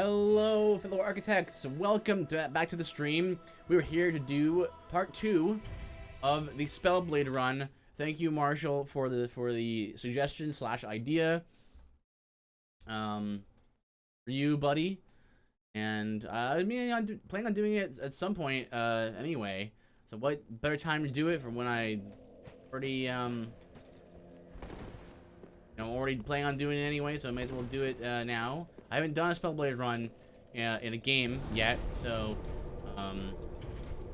Hello, fellow architects. Welcome back to the stream. We were here to do part 2 of the Spellblade run. Thank you, Marshall, for the suggestion / idea. For you, buddy. And I mean, I'm planning on doing it at some point. Anyway. So what better time to do it from when I already I'm already planning on doing it anyway, so I may as well do it now. I haven't done a Spellblade run in a game yet, so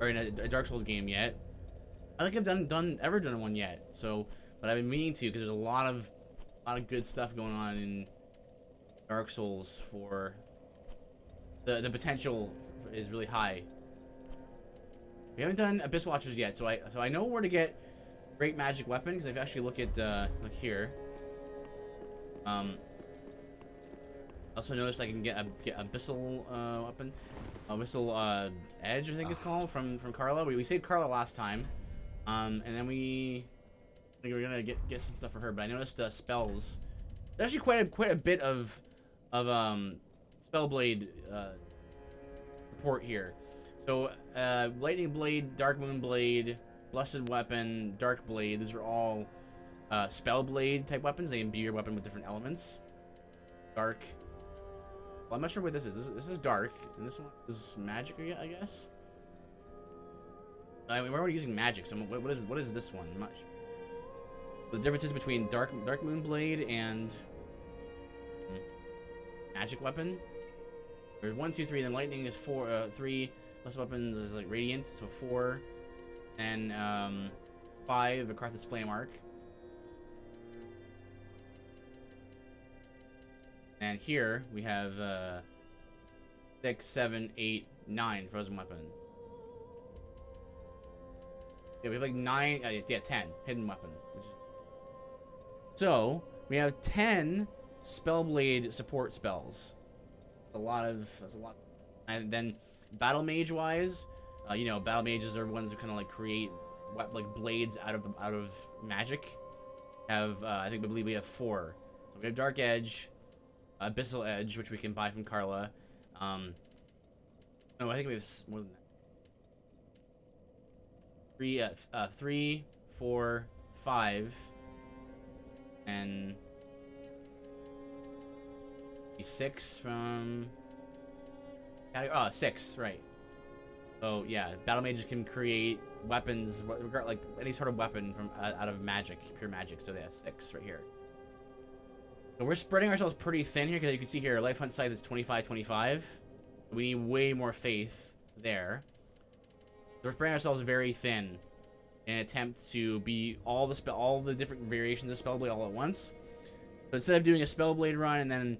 or in a Dark Souls game yet. I don't think I've ever done one yet. So, but I've been meaning to because there's a lot of good stuff going on in Dark Souls. For the potential is really high. We haven't done Abyss Watchers yet, so I know where to get great magic weapon, because if you actually look at look here. Also noticed I can get abyssal weapon, abyssal edge, I think it's called, from Carla. We saved Carla last time, and then I think we're gonna get some stuff for her. But I noticed spells. There's actually quite a bit of Spellblade report here. So Lightning Blade, Dark Moon Blade, Blessed Weapon, Dark Blade. These are all Spellblade type weapons. They imbue your weapon with different elements. Dark. Well, I'm not sure what this is. This is dark, and this one is magic, I guess. I mean, we're already using magic, so what is this one? I'm not sure. The differences between Dark Moon Blade and magic weapon. There's 1, 2, 3. Then lightning is 4, 3. Plus weapons is like radiant, so 4. And 5. Acarthus Flame Arc. And here we have 6, 7, 8, 9 frozen weapon. Yeah, we have like 9. Yeah, 10 hidden weapon. So we have 10 Spellblade support spells. That's a lot. And then Battlemage wise, Battlemages are ones that kind of like create blades out of magic. I believe we have 4. So we have Dark Edge, Abyssal Edge, which we can buy from Carla. No, I think we have more than that. 3, 4, 5, and 6 from 6, right? So yeah, battle mages can create weapons, like any sort of weapon from out of magic, pure magic. So yeah, 6 right here. So we're spreading ourselves pretty thin here, because you can see here, Life Hunt Scythe is 25. We need way more faith there. So we're spreading ourselves very thin in an attempt to be all the different variations of Spellblade all at once. So instead of doing a Spellblade run and then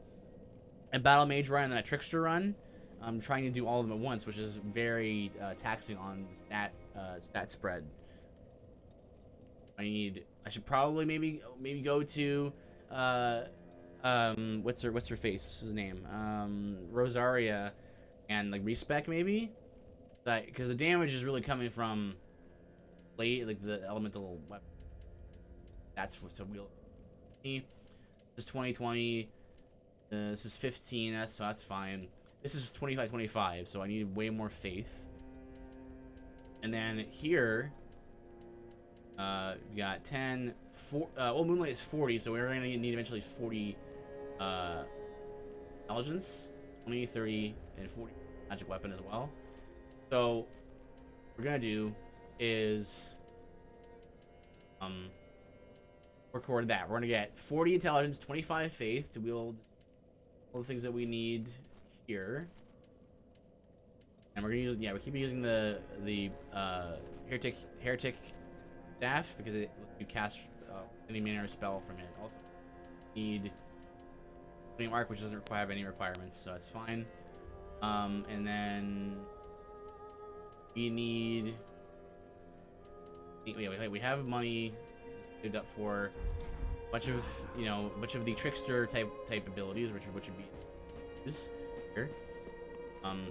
a Battle Mage run and then a Trickster run, I'm trying to do all of them at once, which is very taxing on stat spread. I should probably maybe go to what's her face? His name? Rosaria, and like respec maybe, because the damage is really coming from like the elemental weapon. That's so we'll. This is 2020. This is 15. So that's fine. This is 25, so I need way more faith. And then here, we got 10, 4. Well, Moonlight is 40, so we're gonna need eventually 40 intelligence, 20, 30, and 40 magic weapon as well. So what we're gonna do is record that. We're gonna get 40 intelligence, 25 faith to wield all the things that we need here, and we're gonna use we keep using the heretic staff because it lets you cast any mana or spell from it. Also need Flame Arc, which doesn't require any requirements, so that's fine. And then we need we have money saved up for a bunch of the Trickster type abilities, which would be here.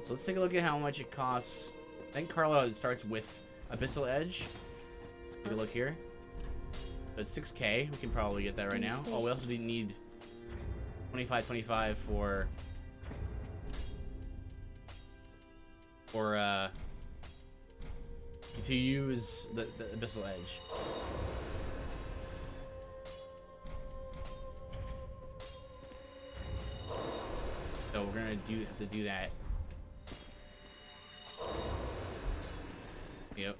So let's take a look at how much it costs. I think Carla starts with Abyssal Edge. Take a look here. So it's 6k. We can probably get that right now. Oh, we also need 25 for or to use the Abyssal Edge. So we're gonna have to do that. Yep.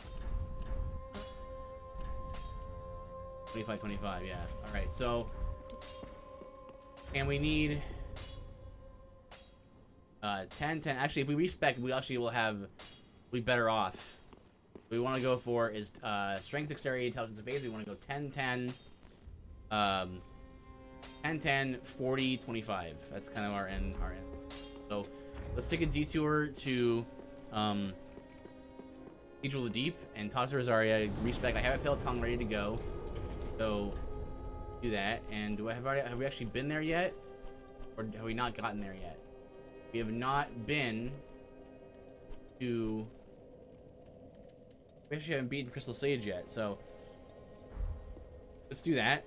25, 25, yeah. Alright, so... And we need... 10, 10. Actually, if we respec, we actually will have... We'll be better off. What we want to go for is Strength, Dexterity, Intelligence, and Faith. We want to go 10, 10... 10, 10, 40, 25. That's kind of our end. So, let's take a detour to... Cathedral of the Deep and talk to Rosaria, respec. I have a pale tongue ready to go, so do that. And have we actually been there yet, or have we not gotten there yet? We have not been to. We actually haven't beaten Crystal Sage yet, so let's do that.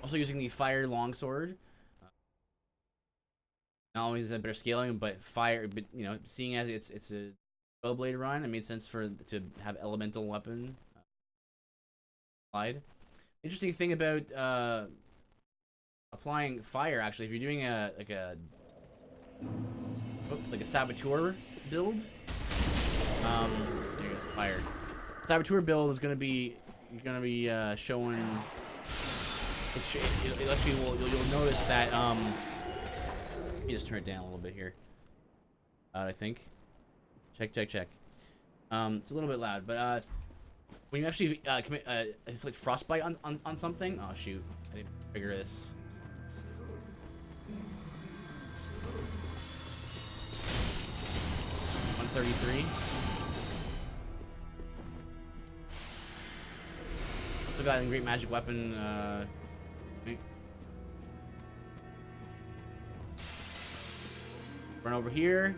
Also using the Fire Longsword. Not only is that better scaling, but fire. But you know, seeing as it's a Spellblade run, it made sense to have elemental weapon applied. Interesting thing about applying fire, actually, if you're doing like a saboteur build, there you go, fire. Saboteur build is gonna be showing. It actually will. You'll notice that let me just turn it down a little bit here. I think. Check. It's a little bit loud, but when you actually inflict frostbite on something. Oh shoot! I didn't figure this. 133. Also got a great magic weapon. Run over here.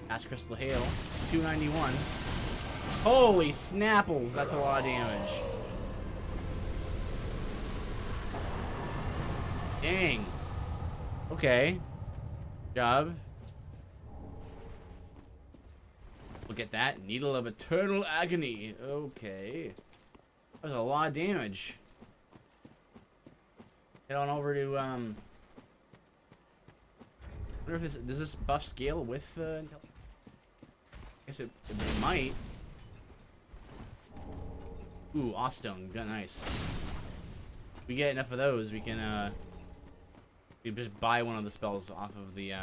Ash Crystal Hail. 291. Holy snapples! That's a lot of damage. Dang. Okay. Good job. Look at that. Needle of Eternal Agony. Okay. That was a lot of damage. Head on over to, I wonder if does this buff scale with, intelligence? I guess it might. Ooh, Awstone. Got nice. If we get enough of those, we can, we just buy one of the spells off of the,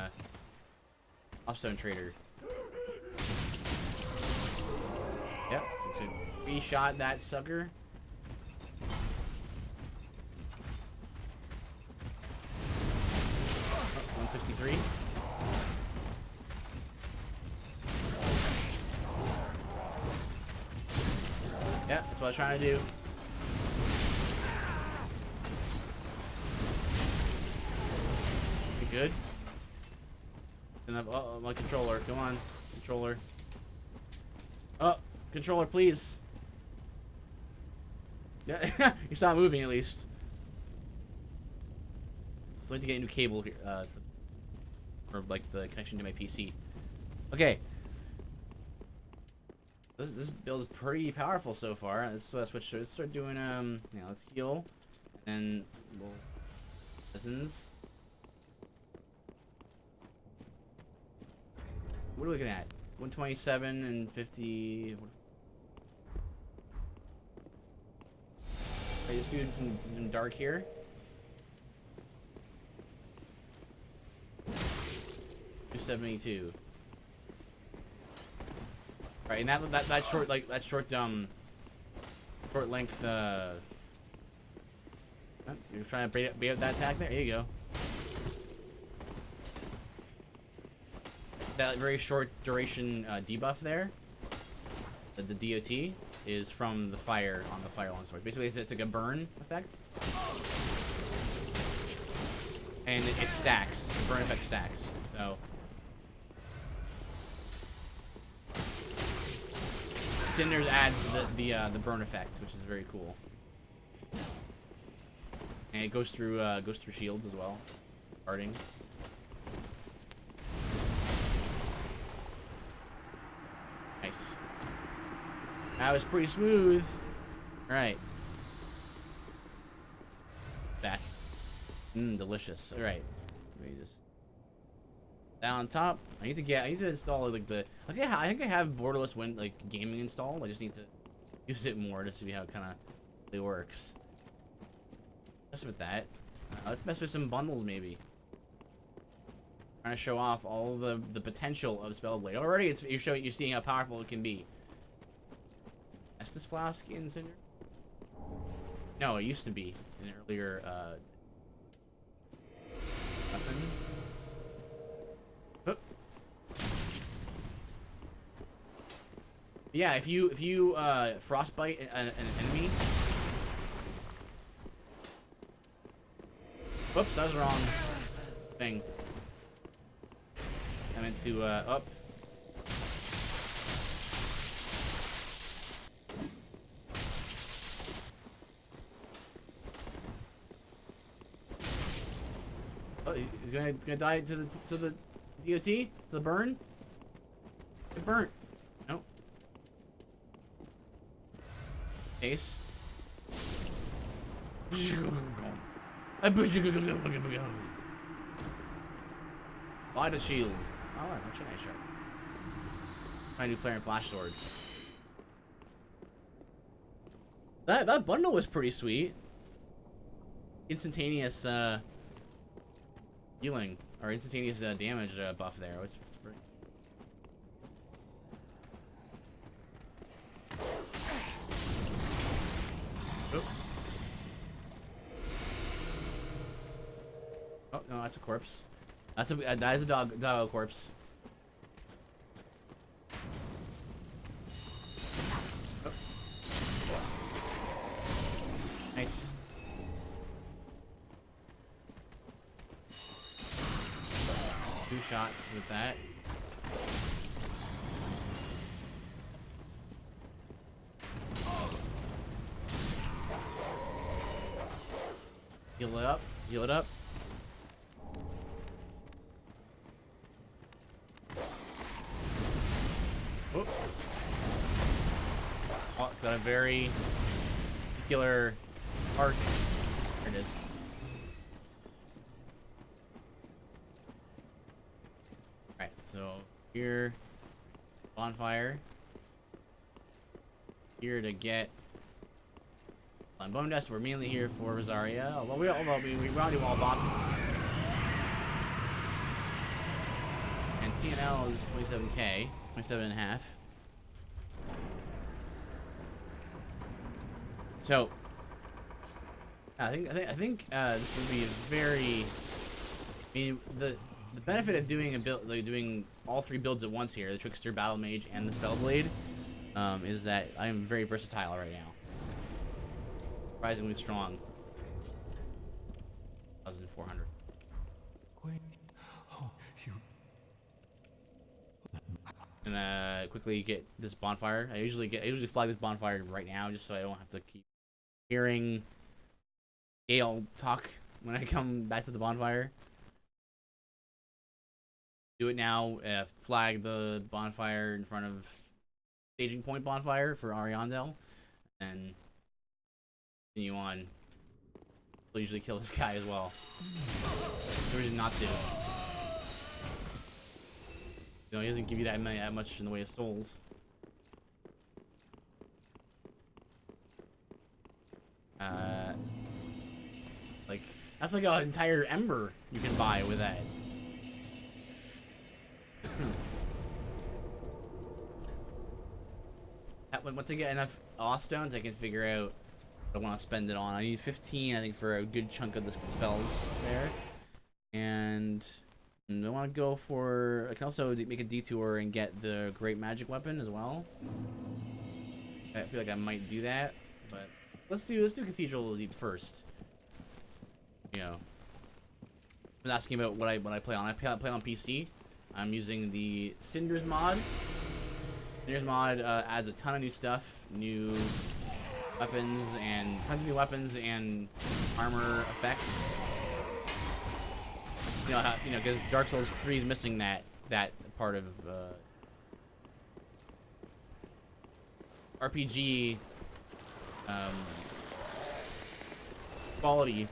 Awstone Trader. Yep, so re-shot that sucker. Oh, 163. Yeah, that's what I was trying to do. You good? Oh, my controller. Come on, controller. Oh, controller, please. Yeah, you stop moving at least. So I need to get a new cable here for like the connection to my PC. Okay. This build is pretty powerful so far. Let's switch. Let's start doing yeah. Let's heal, and then we'll lessons. What are we looking at? 127 and 50. Okay, let's do some dark here. $272. Right, and that short short length oh, you're trying to bait out that attack there? There you go. That very short duration debuff there, the DOT, is from the fire on the fire longsword. Basically, it's like a burn effect, and it stacks. The burn effect stacks. So Cinders adds the burn effect, which is very cool, and it goes through shields as well, guarding. That was pretty smooth. All right. Back. Delicious. All right. Let me just down on top. I need to install like the. Okay, I think I have borderless gaming installed. I just need to use it more to see how it kind of really works. Mess with that. Let's mess with some bundles maybe. Trying to show off all the potential of Spellblade. Already, you're seeing how powerful it can be. Estus Flask in Cinder? No, it used to be an earlier weapon. Oh. Yeah, if you frostbite an enemy. Whoops, that was the wrong thing. I meant to up. Oh, he's gonna die to the DOT? To the burn? Get burnt. Nope. Ace. Buy the shield. Oh, that's a nice shot. Try to do flare and flash sword. That bundle was pretty sweet. Instantaneous healing or instantaneous damage buff there. It's pretty. Oh. Oh no, that's a corpse. That is a dog corpse. Oh. Nice. Two shots with that. Heal it up. Heal it up. Oh. Oh, it's got a very particular arc. There it is. Alright, so here, bonfire. Here to get on Bone Dust. We're mainly here for Rosaria. Although we round all bosses. And TNL is 27k. 27.5. So I think this would be a very. I mean, the benefit of doing a build, doing all three builds at once here, the Trickster, Battlemage, and the Spellblade, is that I am very versatile right now. Surprisingly strong. 1,400. And quickly get this bonfire. I usually flag this bonfire right now just so I don't have to keep hearing Gale talk when I come back to the bonfire. Do it now. Flag the bonfire in front of staging point bonfire for Ariandel, and continue on. I'll usually kill this guy as well. No reason not to. You know, he doesn't give you that much in the way of souls. Like that's like an entire ember you can buy with that. Once I get enough awe stones, I can figure out what I want to spend it on. I need 15, I think, for a good chunk of the spells there, and I want to go for. I can also make a detour and get the great magic weapon as well. I feel like I might do that, but let's do Cathedral first. You know, I was asking about what I play on. I play on PC. I'm using the Cinders mod. Cinders mod adds a ton of new stuff, new weapons, and tons of new weapons and armor effects. You know, because Dark Souls 3 is missing that part of RPG quality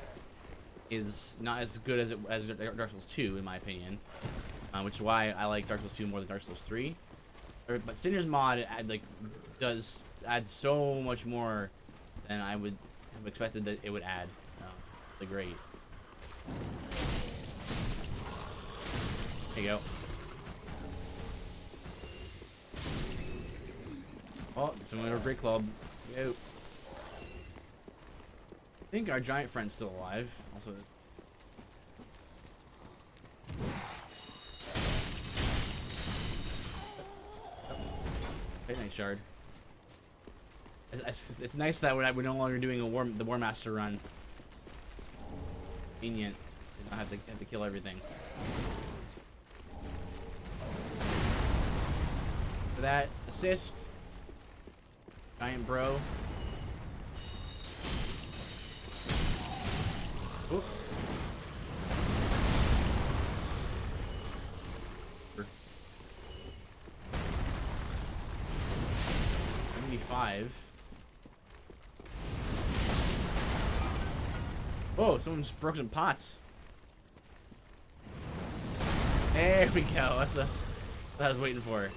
is not as good as Dark Souls 2 in my opinion, which is why I like Dark Souls 2 more than Dark Souls 3. But Sinner's mod does add so much more than I would have expected that it would add. Really great. There you go. Oh, someone in our break club. Yo. I think our giant friend's still alive. Also. Okay, nice shard. It's nice that we're no longer doing the War Master run. Convenient to not have to kill everything. For that assist, giant bro. Oop. 75. Whoa, someone just broke some pots. There we go. That's what I was waiting for.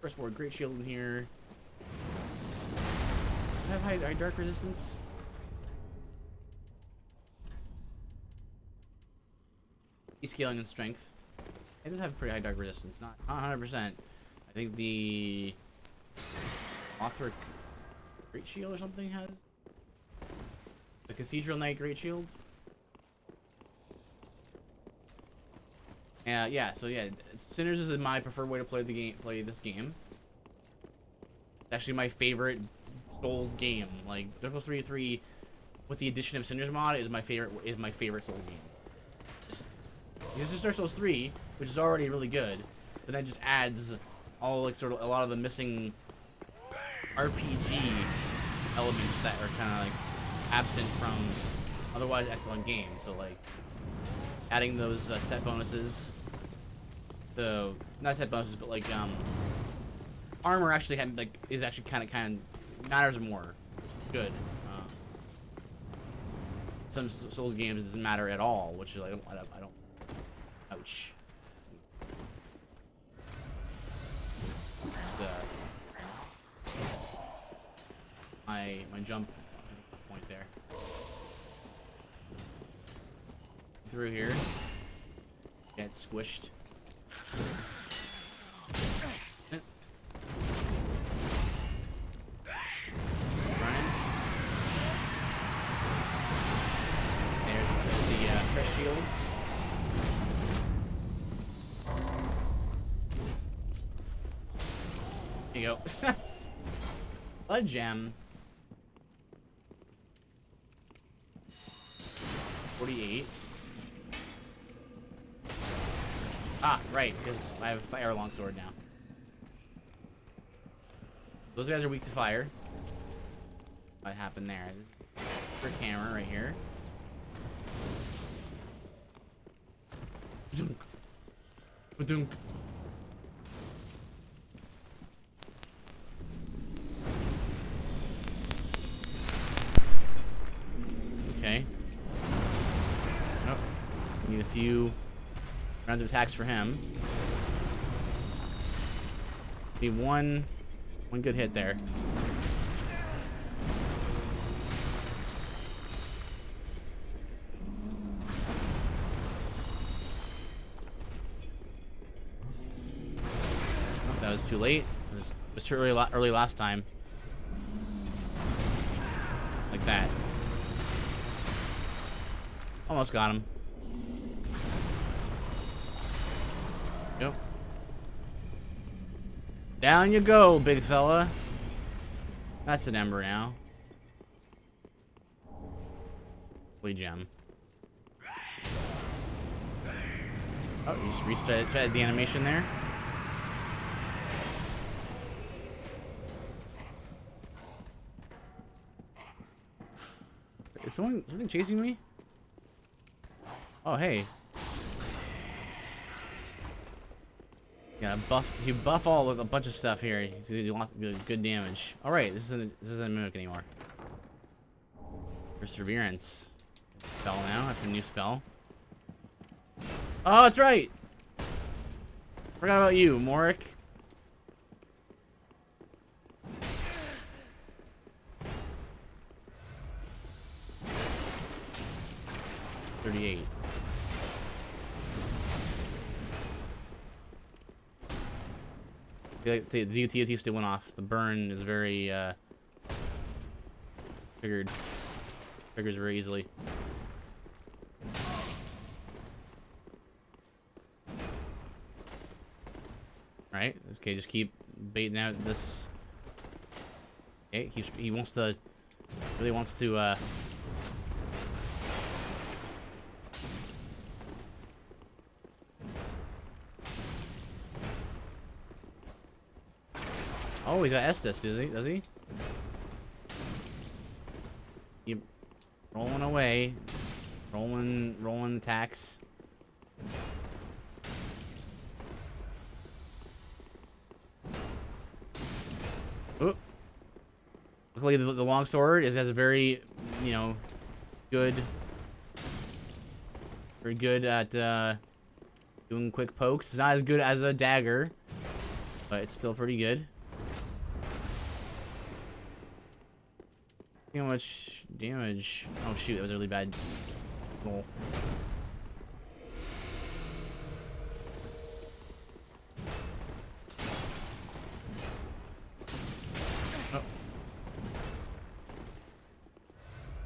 First ward, great shield in here. I have high dark resistance. He's scaling in strength. It does have pretty high dark resistance, not 100%. I think the Authoric Great Shield or something has the Cathedral Knight Great Shield. Yeah. So yeah, Sinners is my preferred way to play the game. Play this game. It's actually my favorite Souls game. Like Dark Souls 3 with the addition of Sinners mod is my favorite. Souls game. This is Dark Souls 3, which is already really good, but that just adds all like sort of a lot of the missing RPG elements that are kind of like absent from otherwise excellent games. So like adding those set bonuses, not set bonuses, but like armor actually is actually kind of matters more, which is good. Some Souls games it doesn't matter at all, which is like I don't. Ouch. Just my jump point there. Through here. Get squished. Running. There's the fresh shield. There you go. Blood gem. 48. Ah, right, because I have a fire longsword now. Those guys are weak to fire. What happened there? This is brick hammer right here. Badunk. Badunk. Okay. Oh, need a few rounds of attacks for him. Need one good hit there. Oh, that was too late. It was too early last time. Like that. Almost got him. Yep. Down you go, big fella. That's an ember now. Holy gem. Oh, you just restarted the animation there. Is something chasing me? Oh, hey. Yeah, you buff all with a bunch of stuff here. You want good damage. All right, this isn't a mimic anymore. Perseverance. Spell now. That's a new spell. Oh, that's right. Forgot about you, Morik. $38. The DT still went off. The burn is very triggers very easily. Right? Okay, just keep baiting out this. Okay, he wants to really wants to oh, he's got Estus, does he? Keep rolling away. Rolling attacks. Oh. Luckily the longsword has a very, you know, very good at doing quick pokes. It's not as good as a dagger, but it's still pretty good. How much damage? Oh shoot, that was a really bad roll. Oh.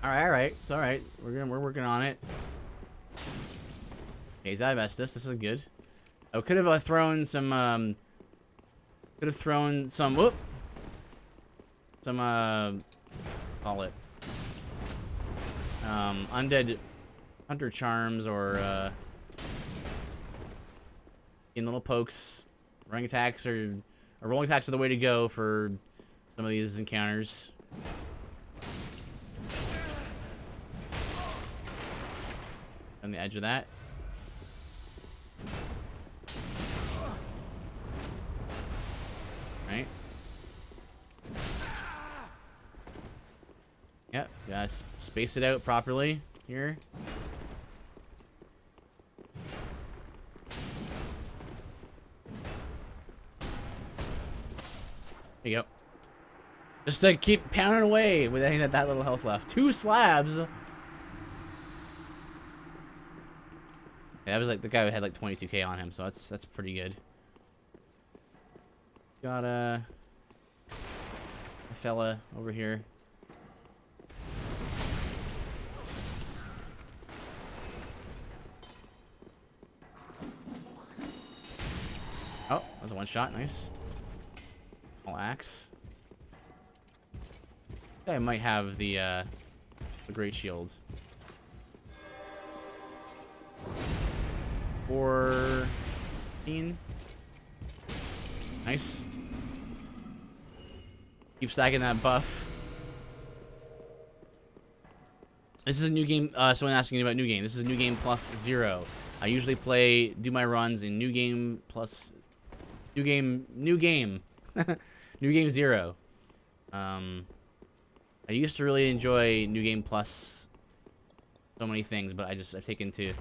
Alright, it's alright. We're working on it. Okay, he's out of Estus. This is good. I could have thrown some whoop. Some call it undead hunter charms or in little pokes. Rolling attacks are the way to go for some of these encounters. On the edge of that. Right. Yep, gotta space it out properly here. There you go. Just to keep pounding away with that little health left. 2 slabs. Yeah, that was like the guy who had like 22k on him, so that's pretty good. Got a fella over here. Oh, that was a one shot, nice. All axe. I might have the great shield. 14. Nice. Keep stacking that buff. This is a new game. Someone asking about new game. This is a new game plus 0. I usually do my runs in new game plus new game new game 0. I used to really enjoy new game plus so many things, but I've taken to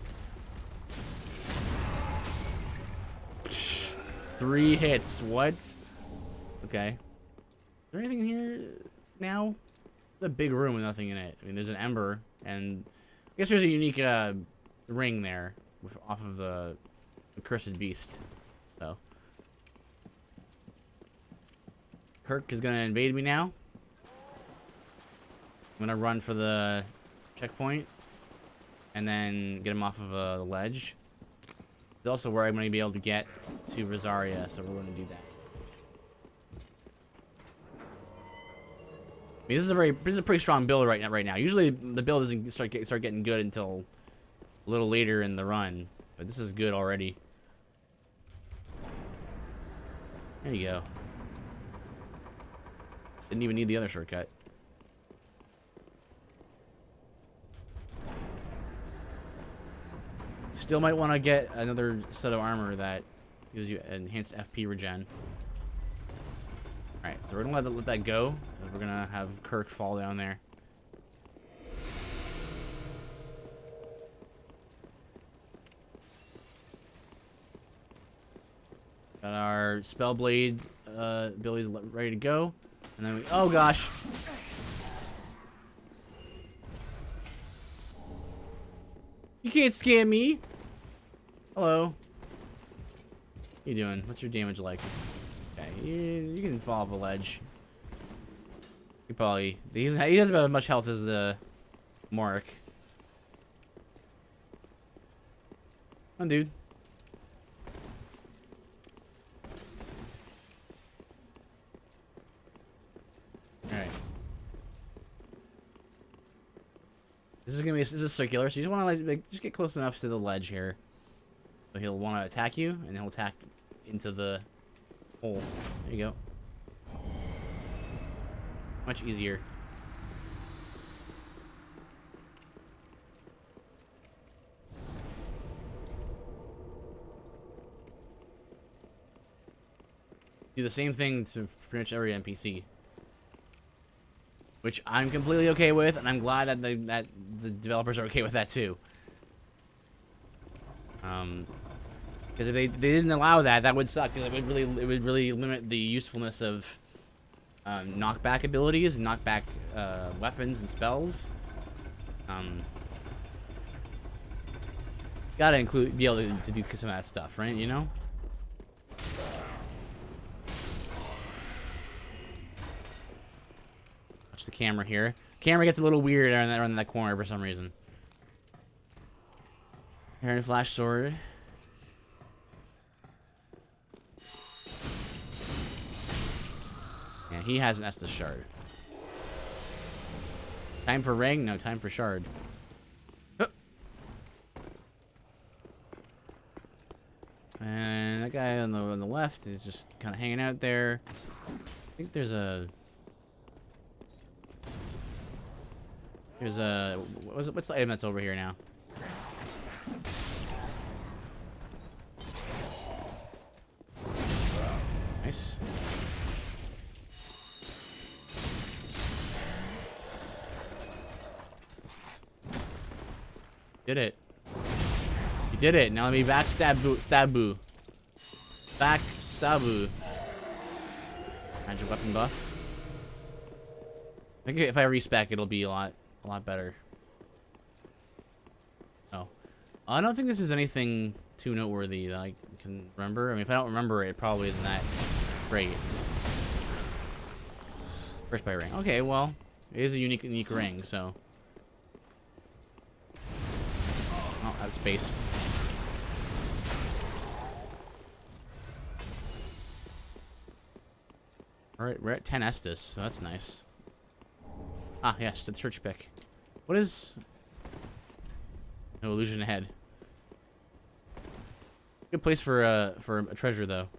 3 hits. What? Okay. Is there anything in here now? It's a big room with nothing in it. I mean, there's an ember, and I guess there's a unique ring there off of the cursed beast. So Kirk is gonna invade me now. I'm gonna run for the checkpoint and then get him off of the ledge. It's also where I'm gonna be able to get to Rosaria, so we're gonna do that. I mean, this is a pretty strong build right now. Usually the build doesn't start getting good until a little later in the run, but this is good already. There you go. Didn't even need the other shortcut. Still might want to get another set of armor that Gives you enhanced FP regen. Alright, so we're gonna let that go. We're gonna have Kirk fall down there. Got our Spellblade abilities ready to go. And then we... Oh, gosh. You can't scam me. Hello. What are you doing? What's your damage like? Okay, you can fall off a ledge. He probably... He doesn't have as much health as the Morik. Come on, dude. Alright. This is circular, so you just want to like just get close enough to the ledge here. So he'll want to attack you, and he'll attack into the hole. There you go. Much easier. Do the same thing to pretty much every NPC. Which I'm completely okay with, and I'm glad that the developers are okay with that too. Because if they didn't allow that, that would suck. Because it would really limit the usefulness of knockback abilities, and knockback weapons and spells. Gotta be able to do some of that stuff, right? You know. Watch the camera here. Camera gets a little weird around that corner for some reason. Heron Flash Sword. Yeah, he has an Estus Shard. Time for ring? No, time for shard. And that guy on the left is just kind of hanging out there. I think there's a... What's the item that's over here now? Nice. Did it. You did it. Now let me backstab boo. Backstab. Magic weapon buff. I think if I respec, it'll be a lot better. Oh. I don't think this is anything too noteworthy that I can remember. I mean, if I don't remember it, it probably isn't that great. First by ring. Okay, well, it is a unique ring, so. Oh, outspaced. Alright, we're at 10 Estus, so that's nice. Ah, yes, the church pick. What is... No illusion ahead. Good place for a treasure, though.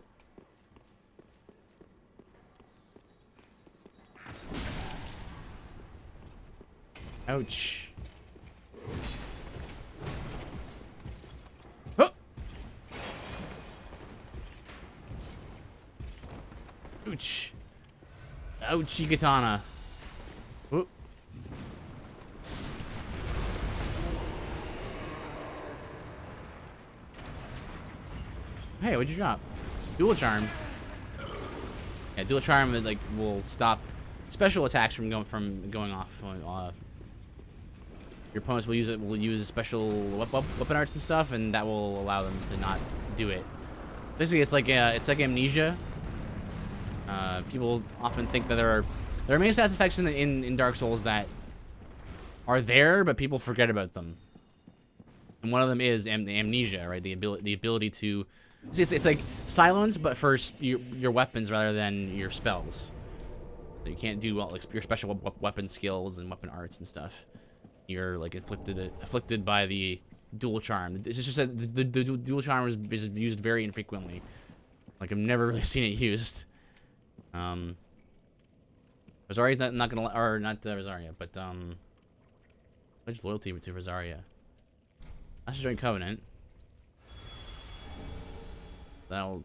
Ouch. Oh! Ouch. Ouchie katana. Whoop. Hey, what'd you drop? Dual charm. Yeah, dual charm like will stop special attacks from going off. Your opponents will use special weapon arts and stuff, and that will allow them to not do it. Basically, it's like amnesia. People often think that there are main stats effects in Dark Souls that are there, but people forget about them. And one of them is amnesia, right? The ability to it's like silence, but for your weapons rather than your spells. So you can't do like your special weapon skills and weapon arts and stuff. You're like afflicted by the dual charm. It's just that the dual charm is used very infrequently. Like I've never really seen it used. Rosaria's not gonna, or not Rosaria, but pledge loyalty to Rosaria. I should join Covenant. So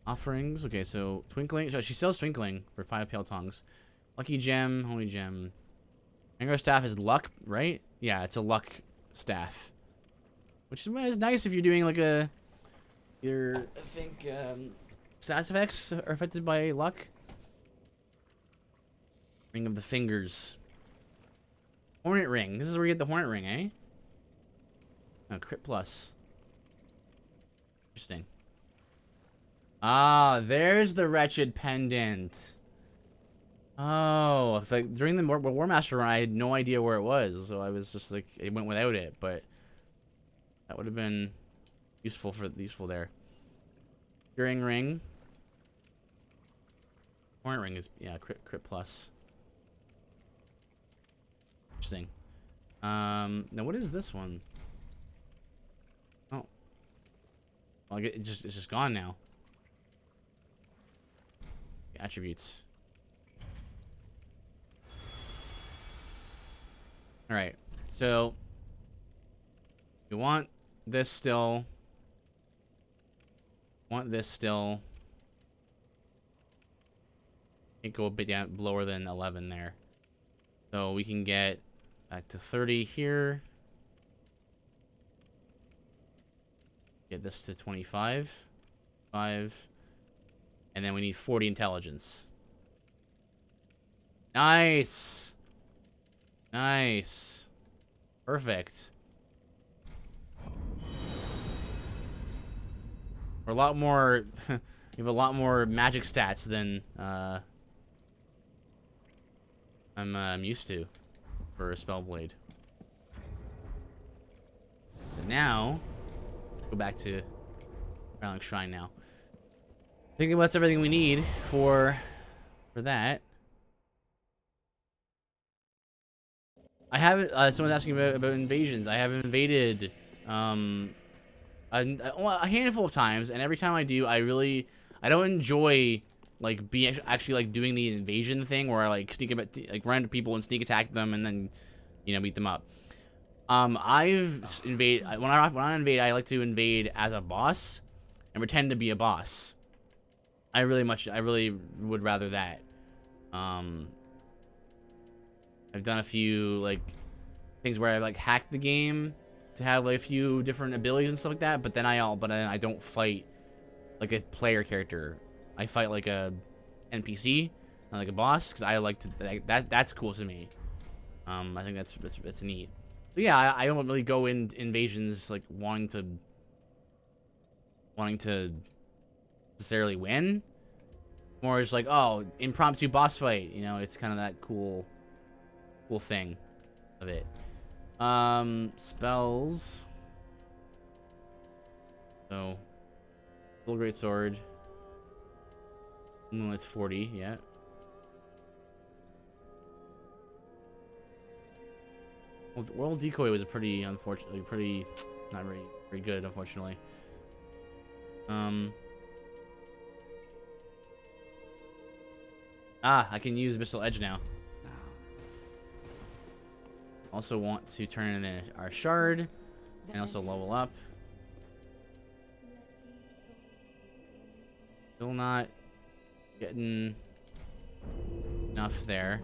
offerings. Okay, so twinkling. So she sells twinkling for 5 pale tongues. Lucky gem, holy gem. Mango staff is luck, right? Yeah, it's a luck staff, which is nice if you're doing like I think stats effects are affected by luck. Ring of the fingers. Hornet ring. This is where you get the hornet ring, eh? Oh, crit plus. Interesting. Ah, there's the wretched pendant. Oh, like during the War Master run, I had no idea where it was, so I was just like, it went without it, but that would have been useful there. Curing ring. Hornet ring is, yeah, crit plus. Interesting. Now what is this one? Oh, well, it's just gone now. Attributes. All right, so you want this still. Want this still. Can't go a bit down lower than 11 there. So we can get back to 30 here. Get this to 25. 5. And then we need 40 intelligence. Nice. Nice. Perfect. We're a lot more... you have a lot more magic stats than I'm used to for a Spellblade. But now, go back to Battlemage Shrine now. I think that's everything we need for that. I haven't. Someone's asking about invasions. I have invaded a handful of times, and every time I do, I don't enjoy like actually like doing the invasion thing where I like run into people and sneak attack them and then beat them up. I've invaded when I invade, I like to invade as a boss and pretend to be a boss. I really would rather that. I've done a few like things where I like hacked the game to have like a few different abilities and stuff like that, but then I don't fight like a player character. I fight like a NPC, like a boss, because I like to that's cool to me. I think that's neat. So yeah, I don't really go in invasions like wanting to necessarily win. More just like, oh, impromptu boss fight. It's kind of that cool thing of it. Spells. So, full great sword. It's 40, yeah. Well, World Decoy was pretty not very good, unfortunately. I can use Abyssal Edge now. Also want to turn in our shard and also level up. Still not getting enough there.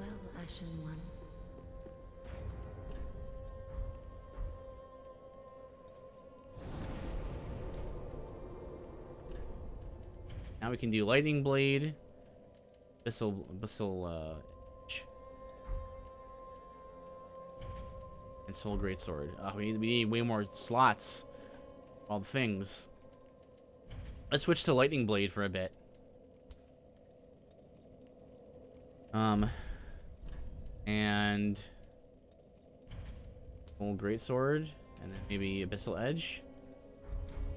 Now we can do Lightning Blade. Abyssal and Soul Greatsword. We need way more slots. All the things. Let's switch to Lightning Blade for a bit. And Soul Greatsword, and then maybe Abyssal Edge.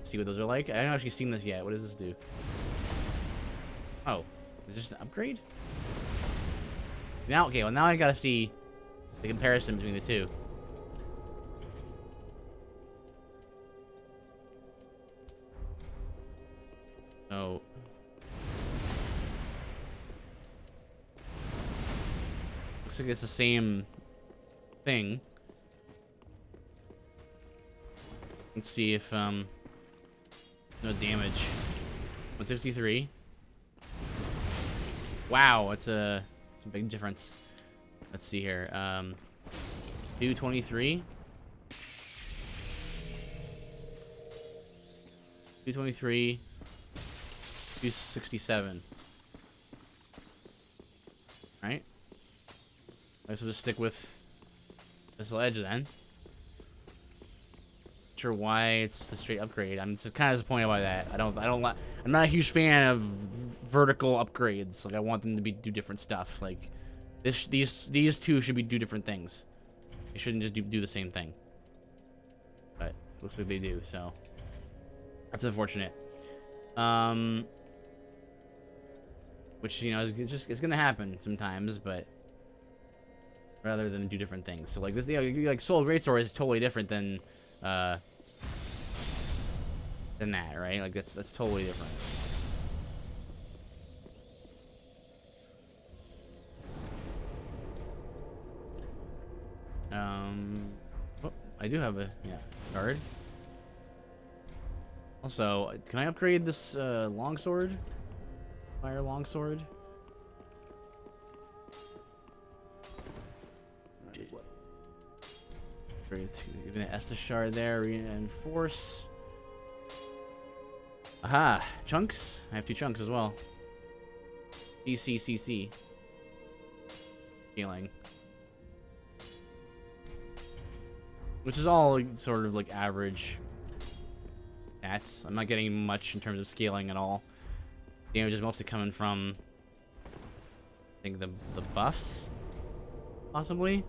See what those are like. I haven't actually seen this yet. What does this do? Oh, is this an upgrade? Now, okay. Well, now I gotta see the comparison between the two. So, looks like it's the same thing. Let's see if no damage. 163. Wow, that's a big difference. Let's see here. 223. 223. 267. Right? I guess we'll just stick with this ledge then. Not sure why it's just a straight upgrade. I'm just kind of disappointed by that. I'm not a huge fan of vertical upgrades. Like I want them to do different stuff. Like these two should do different things. They shouldn't just do the same thing. But it looks like they do, so that's unfortunate. Which, you know, it's gonna happen sometimes, but rather than do different things. So like this, you know, like Soul Greatsword is totally different than that, right? Like that's totally different. Oh, I do have a card. Also, can I upgrade this longsword? Fire longsword. Even an Estus shard there, reinforce. Aha, chunks. I have 2 chunks as well. CCCC. Healing. Which is all sort of like average stats. I'm not getting much in terms of scaling at all. Damage is mostly coming from, I think, the buffs, possibly.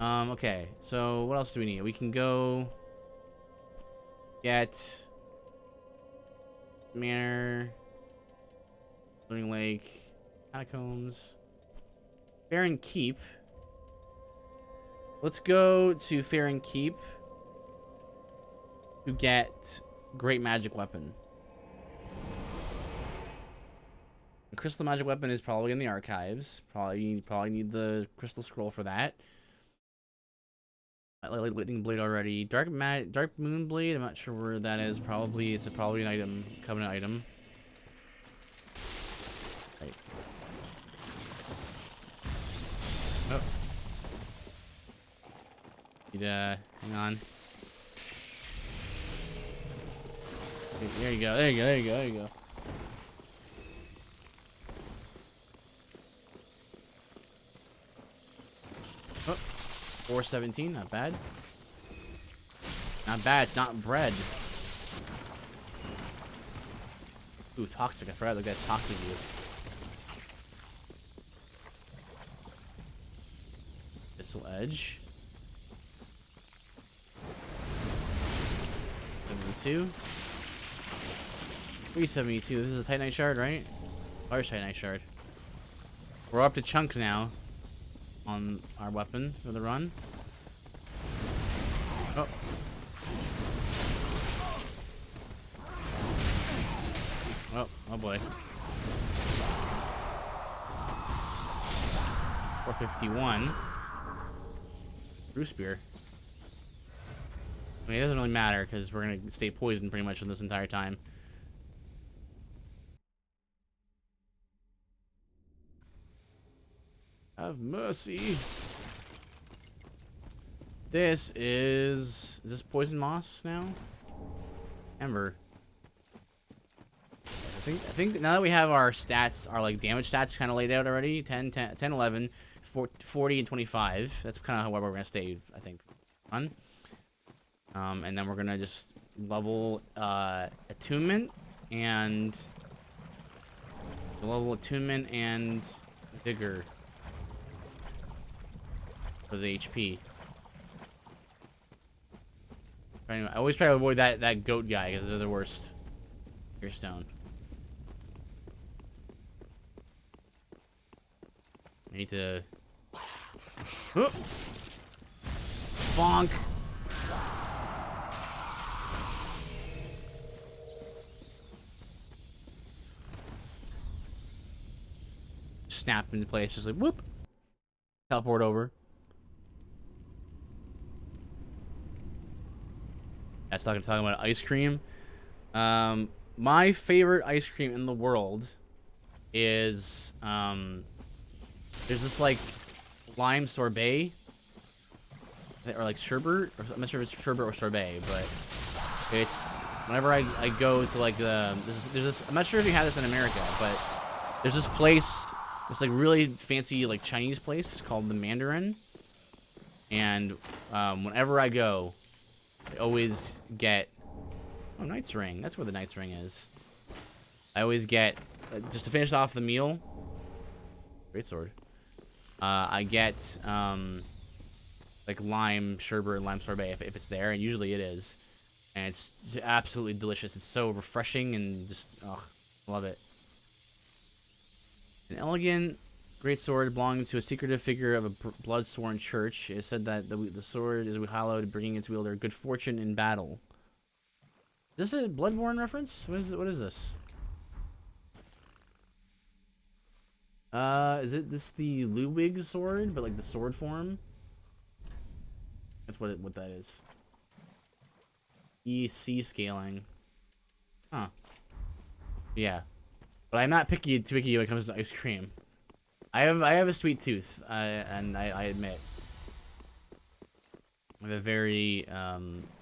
Okay, so what else do we need? We can go get Manor, Living Lake, Catacombs, Fair and Keep. Let's go to Fair and Keep to get Great Magic Weapon. Crystal Magic Weapon is probably in the archives. Probably need the Crystal Scroll for that. I like Lightning Blade already. Dark Moon Blade. I'm not sure where that is. It's probably an item, covenant item. Right. Oh. Hang on. There you go. There you go. There you go. There you go. Oh, 417, not bad. Not bad, it's not bread. Ooh, toxic, I forgot like that toxic view. Missile Edge. 72. 372, this is a Titanite Shard, right? Large Titanite Shard. We're up to chunks now on our weapon for the run. Oh. Oh boy. 451. Brew Spear. I mean, it doesn't really matter because we're gonna stay poisoned pretty much this entire time. Have mercy. This is this poison moss now? Ember. I think now that we have our stats, our like damage stats kind of laid out already, 10, 11, 40, and 25. That's kind of how we're gonna stay, I think, on. And then we're gonna just level attunement and vigor for the HP. Anyway, I always try to avoid that goat guy because they're the worst. Your stone. I need to. Oh. Bonk. Snap into place, just like whoop. Teleport over. talking about ice cream. My favorite ice cream in the world is there's this like lime sorbet, or like sherbet. I'm not sure if it's sherbet or sorbet, but it's whenever I go to like there's this. I'm not sure if you have this in America, but there's this place, this like really fancy like Chinese place called the Mandarin, and whenever I go, I always get Knight's Ring. That's where the Knight's Ring is. I always get just to finish off the meal. Great sword. I get like lime sherbet, lime sorbet if it's there, and usually it is, and it's absolutely delicious. It's so refreshing and just love it. An elegant great sword belonging to a secretive figure of a blood-sworn church. It is said that the sword is hallowed, bringing its wielder good fortune in battle. Is this a Bloodborne reference? What is this? Is this the Ludwig sword, but like the sword form? That's what that is. EC scaling. Huh. Yeah. But I'm not too picky when it comes to ice cream. I have a sweet tooth, and I admit. I have a very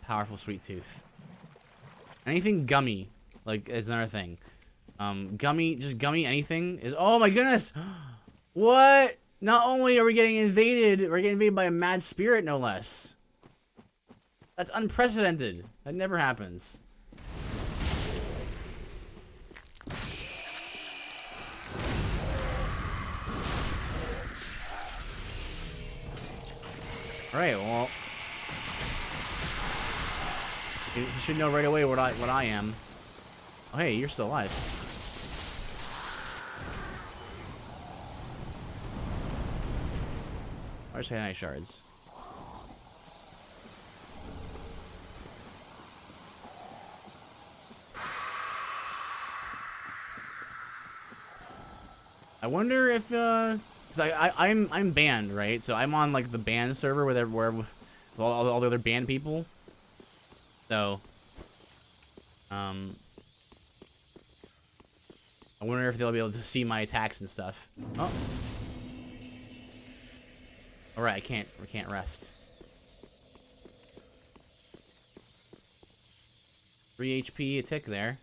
powerful sweet tooth. Anything gummy, like, is another thing. Just gummy anything is, oh my goodness! What? Not only are we getting invaded, we're getting invaded by a mad spirit, no less. That's unprecedented. That never happens. Alright, well. You should know right away what I am. Oh, hey, you're still alive. Where's Night Shards? I wonder if cause I'm banned, right? So I'm on like the banned server where all the other banned people. So I wonder if they'll be able to see my attacks and stuff. Oh. Alright, I can't rest. 3 HP a tick there.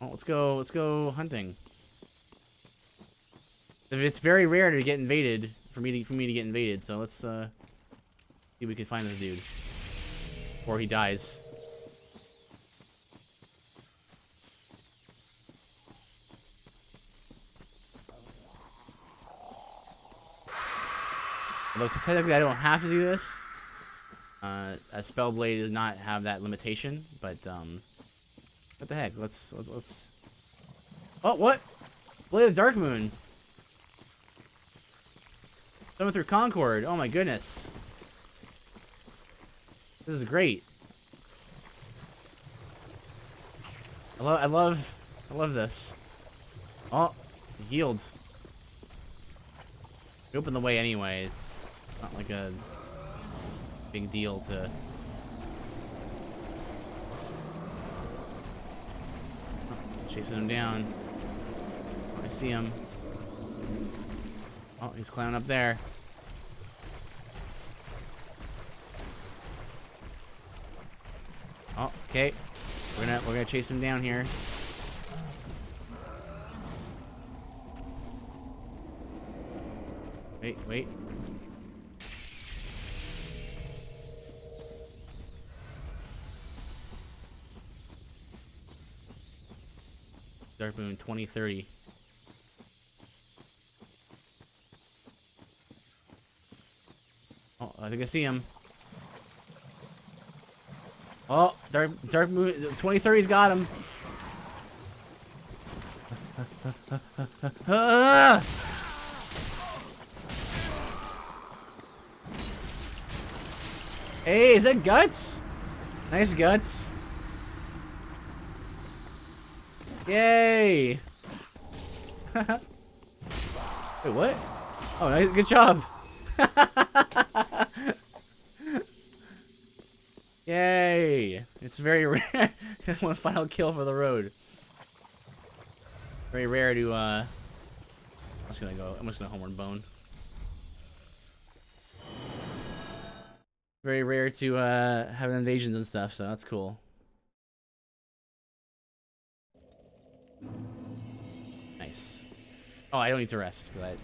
Oh, let's go hunting. It's very rare to get invaded for me to get invaded, so let's see if we can find this dude before he dies. Although technically I don't have to do this. A Spellblade does not have that limitation, but what the heck? Let's. Oh, what? Blade of Dark Moon. Coming through Concord. Oh my goodness. This is great. I love this. Oh, he healed. We opened the way anyway. It's not like a big deal to. Oh, chasing him down. Oh, I see him. Oh, he's climbing up there. Oh, okay. We're gonna chase him down here. Wait. Dark Moon 2030. Oh, I think I see him. Oh, Dark Moon 2030's got him. Hey, is that Guts? Nice Guts. Yay! Wait, what? Oh, nice, good job. Yay! It's very rare. One final kill for the road. Very rare to, I'm just gonna homeward bone. Very rare to, have invasions and stuff, so that's cool. Nice. Oh, I don't need to rest, because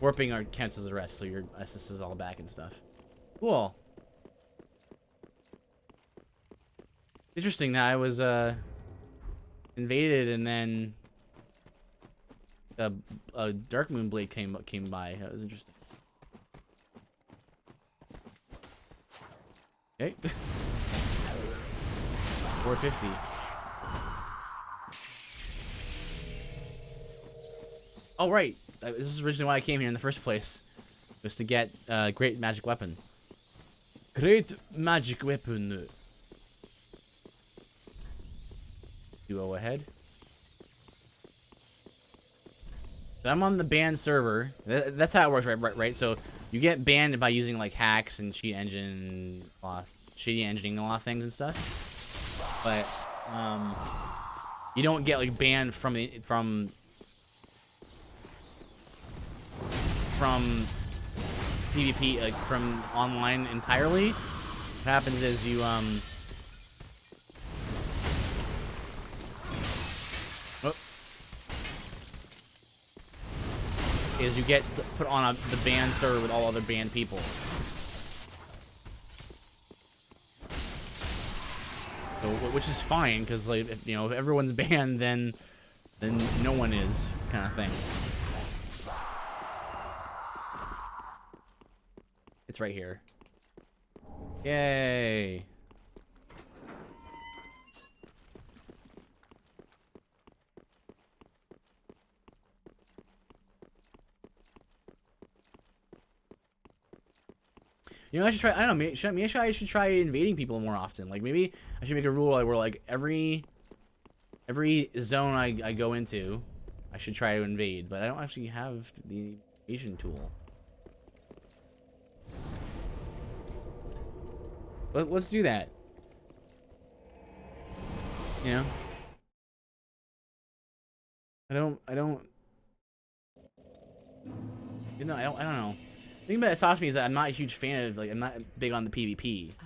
warping counts as a rest, so your SS is all back and stuff. Cool. Interesting that I was, invaded and then a Dark Moon Blade came by. That was interesting. Okay. 450. Oh right, this is originally why I came here in the first place, was to get great magic weapon. Great magic weapon. Duo ahead. So I'm on the banned server. That's how it works, right? So you get banned by using like hacks and cheat engine, shitty engineering, a lot of things and stuff. But you don't get like banned from PvP, like from online entirely. What happens is you is you get put on the banned server with all other banned people. So, which is fine, because like if everyone's banned, then no one is, kind of thing. It's right here. Yay. I should try. I don't know. Maybe I should try invading people more often. Like maybe I should make a rule where like every zone I go into, I should try to invade. But I don't actually have the invasion tool. Let's do that. I don't. I don't know. The thing about Sasami is that I'm not a huge fan of, like, I'm not big on the PvP. So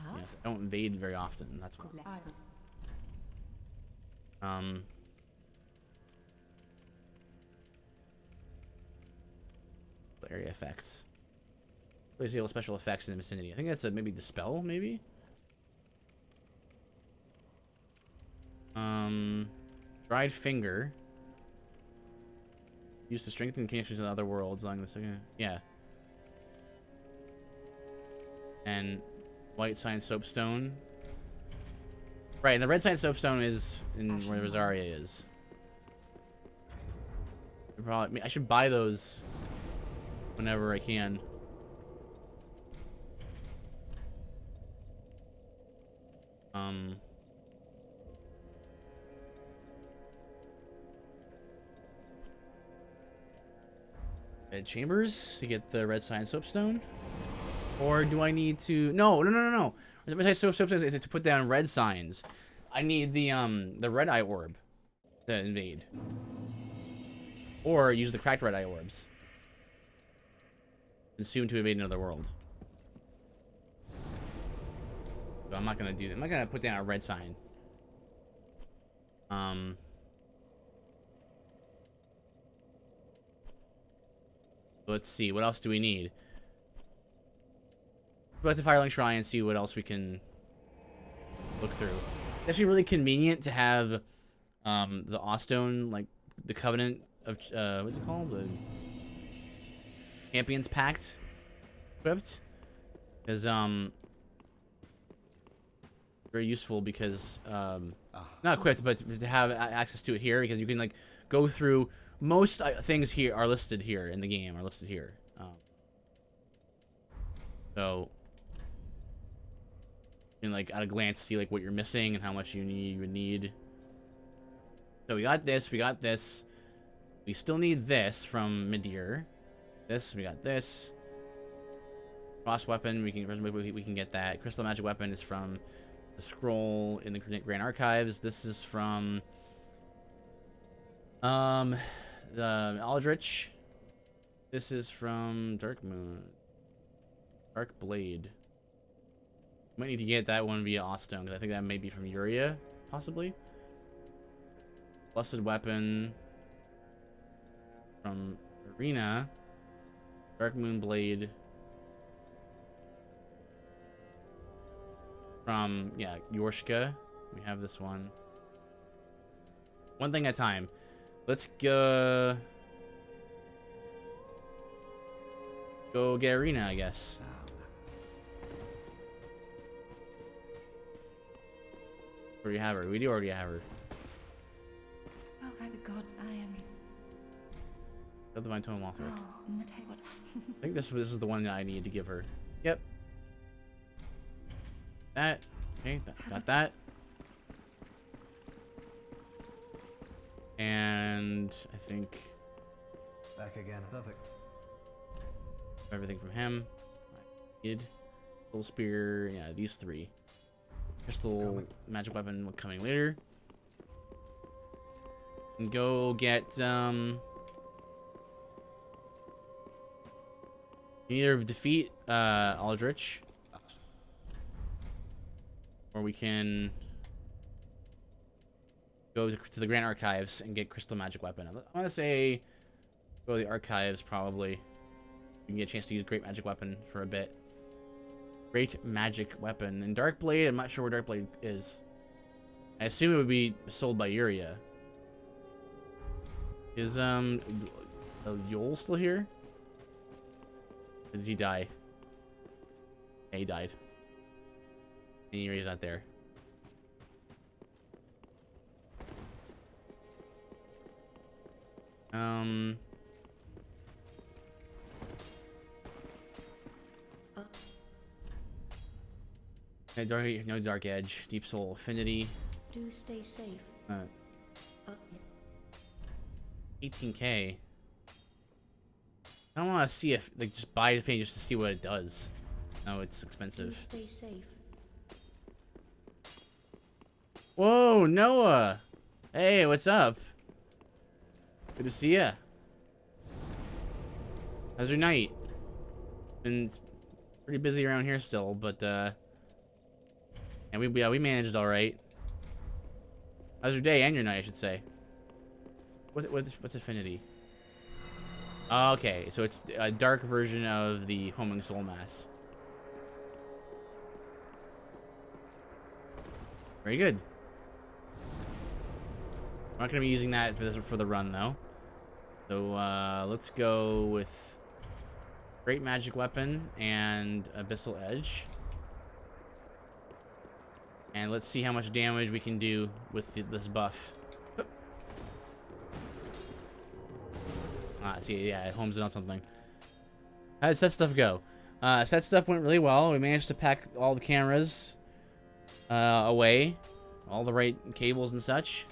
I don't invade very often. That's why. Area effects. Please see all special effects in the vicinity. I think that's maybe Dispel, maybe? Dried Finger. Used to strengthen connections to other worlds along the second. Yeah. And White Sign Soapstone. Right, and the Red Sign Soapstone is in where Rosaria is. I should buy those whenever I can. Bed chambers to get the Red Sign Soapstone, or do I need to? No. The Red Sign Soapstone is to put down red signs. I need the Red Eye Orb to invade, or use the cracked Red Eye Orbs. And soon to invade another world. So I'm not gonna do that. I'm not gonna put down a red sign. Let's see, what else do we need? Go back to Firelink Shrine and see what else we can look through. It's actually really convenient to have the Awstone, like the Covenant of what's it called? The Champions Pact equipped. Because very useful because not equipped, but to have access to it here, because you can like go through most things here are listed here in the game so you can like at a glance see like what you're missing and how much you would need. So we got this, we still need this from Midir. We got this cross weapon, we can get that. Crystal magic weapon is from the scroll in the Grand Archives. This is from the Aldrich. This is from Dark Blade. Might need to get that one via Ostone, because I think that may be from Uria, possibly. Blessed Weapon from Arena. Dark Moon Blade from, yeah, Yorshka. We have this one. One thing at a time. Let's go get Arena, I guess. Already have her. We do already have her. Oh, by the gods, I am. The Divine Tome Lothric. Oh, Mateo. I think this is the one that I needed to give her. Yep. That. Okay, got that. And I think Back again. Perfect. everything from him. Kid, Little Spear, yeah, these three. Crystal Magic Weapon coming later. And go get either defeat Aldrich, or we can go to the Grand Archives and get Crystal Magic Weapon. I want to say go to the Archives, probably. You can get a chance to use Great Magic Weapon for a bit. Great Magic Weapon. And Dark Blade, I'm not sure where Dark Blade is. I assume it would be sold by Uria. Is Yol still here? Or did he die? Yeah, he died. And Uria's not there. No Dark Edge, Deep Soul Affinity. Do stay safe. 18K. I don't want to see if, like, just buy the thing just to see what it does. No, it's expensive. Do stay safe. Whoa, Noah! Hey, what's up? Good to see ya. How's your night? Been pretty busy around here still, but and we managed all right. How's your day and your night, I should say? What's Affinity? Oh, okay, so it's a dark version of the Homing Soul Mass. Very good. I'm not gonna be using that for the run though. So let's go with Great Magic Weapon and Abyssal Edge. And let's see how much damage we can do with this buff. See, yeah, it homes in on something. How does set stuff go? Set stuff went really well. We managed to pack all the cameras away, all the right cables and such.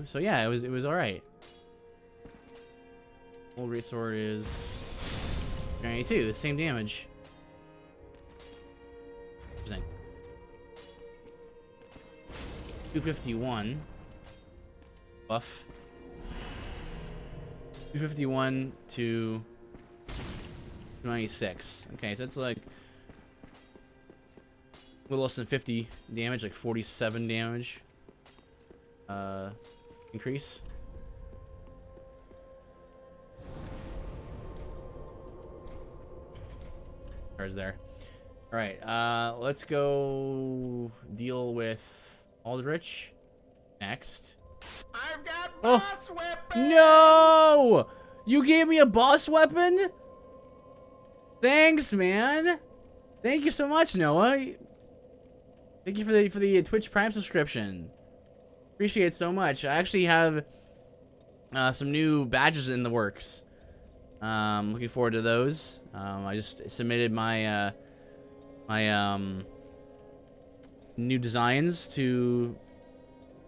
So yeah, it was all right. Old Great Sword is 92, the same damage. Interesting. 251 buff. 251 to 296. Okay, so it's like a little less than 50 damage, like 47 damage increase. Cards there. All right, let's go deal with Aldrich next. I've got boss weapon! No! You gave me a boss weapon? Thanks, man. Thank you so much, Noah. Thank you for the Twitch Prime subscription. Appreciate it so much. I actually have some new badges in the works. Looking forward to those. I just submitted my new designs to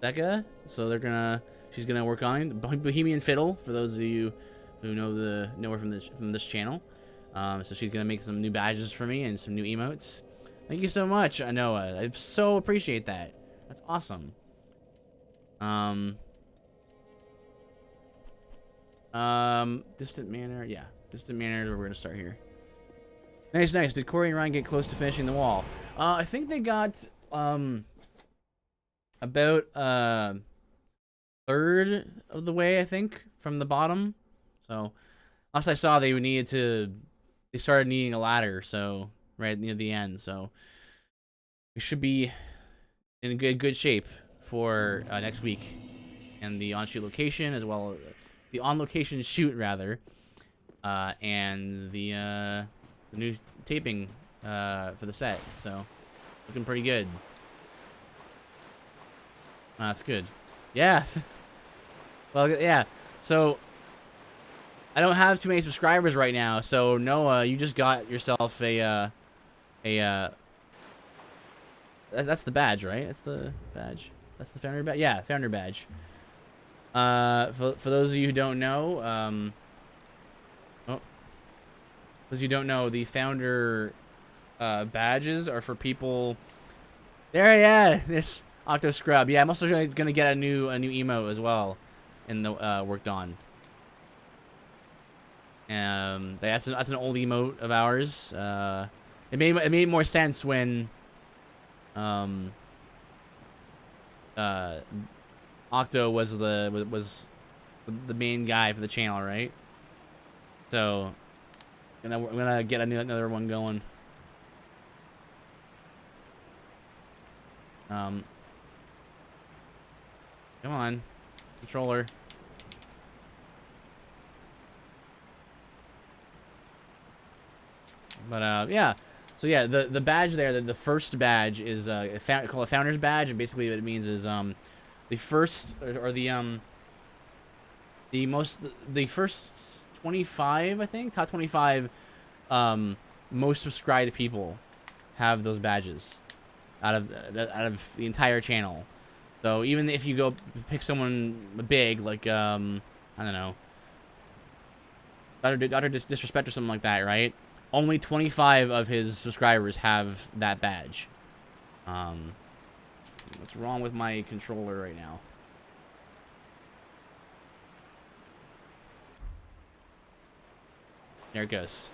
Becca, so she's gonna work on Bohemian Fiddle for those of you who know her from this channel. So she's gonna make some new badges for me and some new emotes. Thank you so much, Noah. I so appreciate that. That's awesome. Distant Manor. Yeah, Distant Manor is where we're gonna start here. Nice, nice. Did Corey and Ryan get close to finishing the wall? I think they got about third of the way, I think, from the bottom. So last I saw, they started needing a ladder, so right near the end. So we should be in good shape for next week, and the on-shoot location, as well as the on-location shoot rather, and the new taping for the set. So looking pretty good. That's good. Yeah. Well, yeah. So I don't have too many subscribers right now. So Noah, you just got yourself that's the badge, right? That's the badge. That's the founder badge. Yeah, founder badge. For those of you who don't know, those you don't know, the founder badges are for people. There, yeah, this Octo Scrub. Yeah, I'm also gonna get a new emote as well, in the worked on. That's an old emote of ours. It made more sense when Octo was the main guy for the channel, right? So I'm gonna get another one going. Come on, controller. But yeah. So yeah, the badge there, the first badge is called a founder's badge, and basically what it means is the first or the first 25, I think, top 25 most subscribed people have those badges out of the entire channel. So even if you go pick someone big, like I don't know, Dr. Disrespect or something like that, right? Only 25 of his subscribers have that badge. What's wrong with my controller right now? There it goes.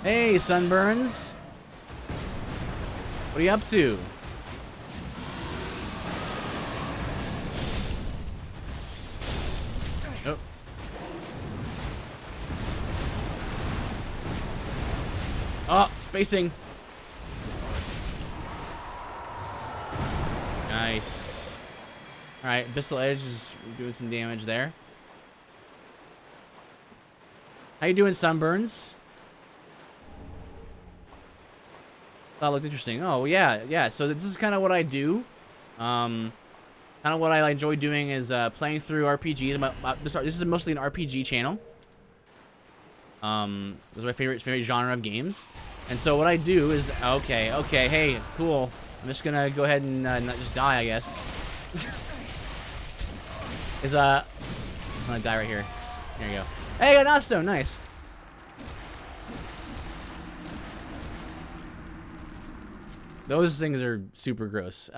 Hey, Sunburns. What are you up to? Oh. Oh, spacing. Nice. Alright, Abyssal Edge is doing some damage there. How you doing, Sunburns? That looked interesting. Oh, yeah. So this is kind of what I do. Kind of what I enjoy doing is playing through RPGs. This is mostly an RPG channel. This is my favorite genre of games. And so what I do is, okay, hey, cool. I'm just gonna go ahead and not just die, I guess. I'm gonna die right here. There you go. Hey, I got an Osto, nice. Those things are super gross.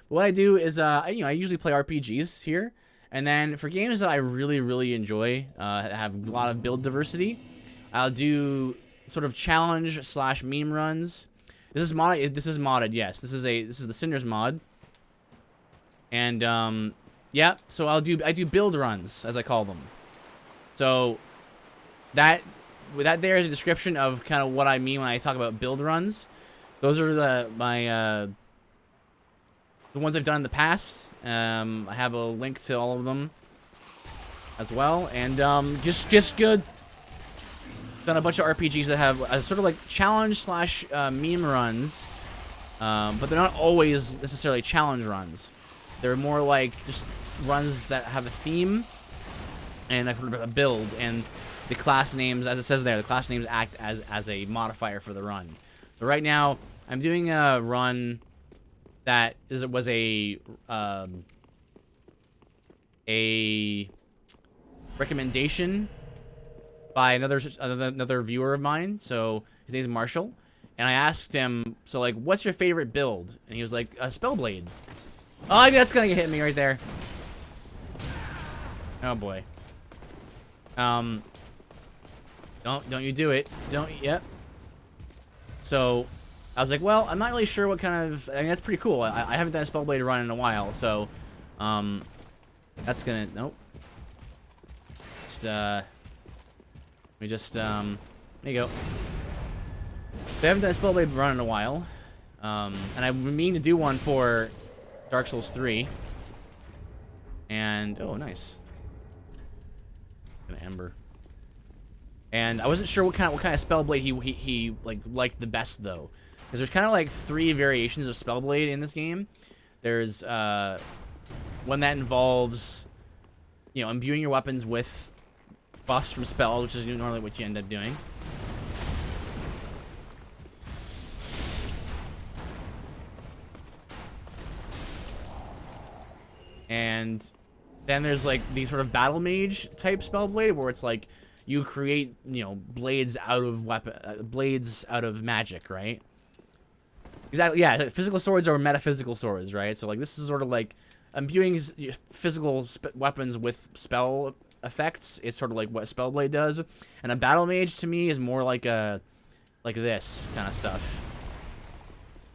What I do is, I usually play RPGs here, and then for games that I really enjoy, have a lot of build diversity, I'll do sort of challenge / meme runs. This is modded. Yes, this is the Cinders mod. And yeah, so I do build runs, as I call them. So that there is a description of kind of what I mean when I talk about build runs. Those are the ones I've done in the past. I have a link to all of them as well, and just good. Done a bunch of RPGs that have sort of like challenge / meme runs, but they're not always necessarily challenge runs. They're more like just runs that have a theme and a build, and the class names, as it says there, the class names act as a modifier for the run. So right now, I'm doing a run that was a recommendation by another viewer of mine. So his name's Marshall, and I asked him, so like, what's your favorite build? And he was like, Spellblade. Oh, that's gonna hit me right there. Oh boy. Don't you do it? Don't. Yep. So I was like, well, I'm not really sure what kind of. I mean, that's pretty cool. I haven't done a Spellblade run in a while, so that's gonna. Nope. Just let me just there you go. So I haven't done a Spellblade run in a while, and I mean to do one for Dark Souls 3. And oh, nice. An ember. And I wasn't sure what kind of Spellblade he liked the best though, because there's kind of like 3 variations of Spellblade in this game. There's one that involves, you know, imbuing your weapons with buffs from spells, which is normally what you end up doing. And then there's like the sort of Battlemage type Spellblade, where it's like you create, you know, blades out of magic, right? Exactly. Yeah, physical swords are metaphysical swords, right? So like this is sort of like imbuing physical weapons with spell effects. It's sort of like what Spellblade does, and a Battlemage to me is more like this kind of stuff.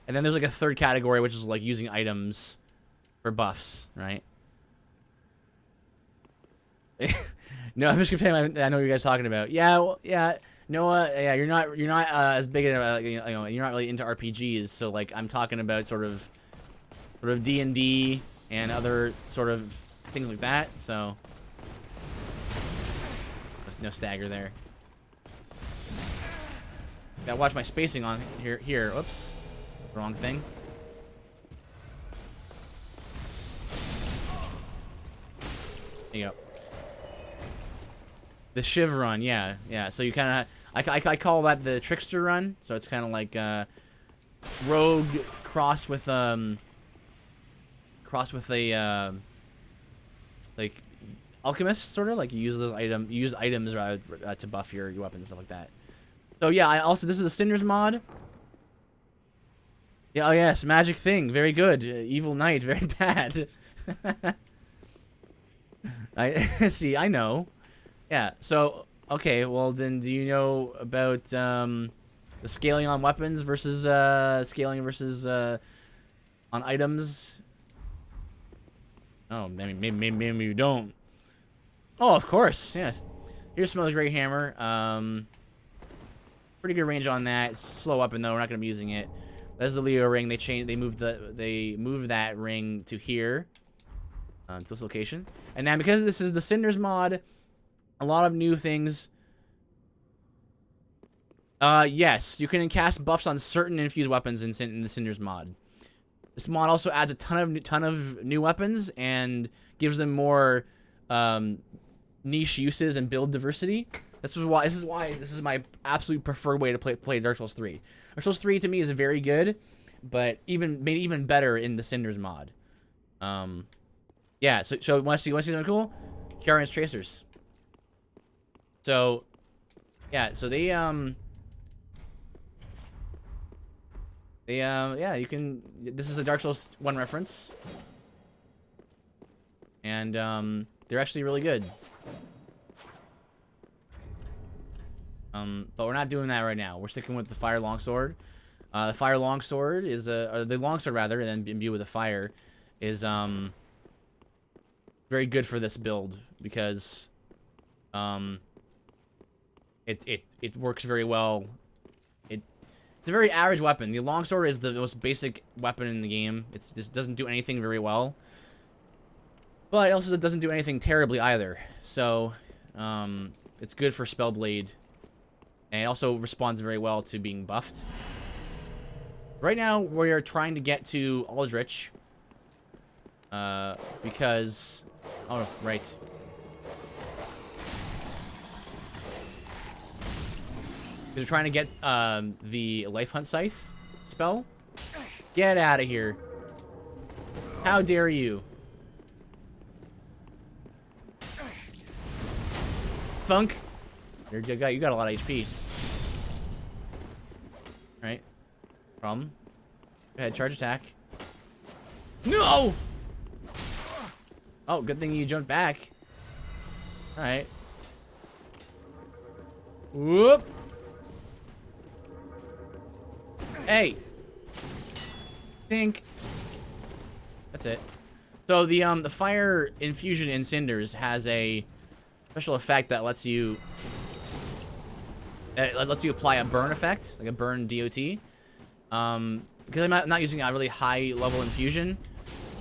And then there's like a third category, which is like using items for buffs, right? No, I'm just gonna play. I know what you guys are talking about. Yeah, well, yeah, Noah. Yeah, you're not as big of you know, you're not really into RPGs. So like, I'm talking about sort of D&D and other sort of things like that. So there's no stagger there. Gotta watch my spacing on here. Here, oops, wrong thing. There you go. The Shiv run, yeah. So you kind of, I call that the Trickster run. So it's kind of like rogue cross with a like alchemist, sort of like you use those items rather to buff your weapons and stuff like that. So yeah, this is the Cinders mod. Yeah, oh yes, magic thing, very good. Evil Knight, very bad. I know. Yeah, so, okay, well then do you know about the scaling on weapons versus scaling versus on items? Oh, maybe you don't. Oh, of course, yes. Here's Smells Great Hammer. Pretty good range on that. It's a slow weapon though, we're not gonna be using it. There's the Leo ring. They moved that ring to here. To this location. And now because this is the Cinders mod, a lot of new things. Yes, you can cast buffs on certain infused weapons in the Cinders mod. This mod also adds a ton of new weapons and gives them more niche uses and build diversity. This is my absolute preferred way to play Dark Souls 3. Dark Souls 3 to me is very good, but made even better in the Cinders mod. Yeah, so want to see something cool? Kiaran's Tracers. So, yeah, so yeah, you can. This is a Dark Souls 1 reference, and they're actually really good. But we're not doing that right now. We're sticking with the Fire Longsword. The Fire Longsword is the Longsword rather than imbued with a fire is very good for this build because it works very well. It's a very average weapon. The longsword is the most basic weapon in the game. It just doesn't do anything very well, but it also doesn't do anything terribly either. So it's good for Spellblade, and it also responds very well to being buffed. Right now we are trying to get to Aldrich because oh right. Because we're trying to get the Life Hunt Scythe spell. Get out of here. How dare you? Thunk. You're a good guy. You got a lot of HP. Right. Problem. Go ahead, charge attack. No! Oh, good thing you jumped back. Alright. Whoop! Hey! Think. That's it. So the fire infusion in cinders has a special effect that lets you apply a burn effect, like a burn DOT. Because I'm not using a really high level infusion,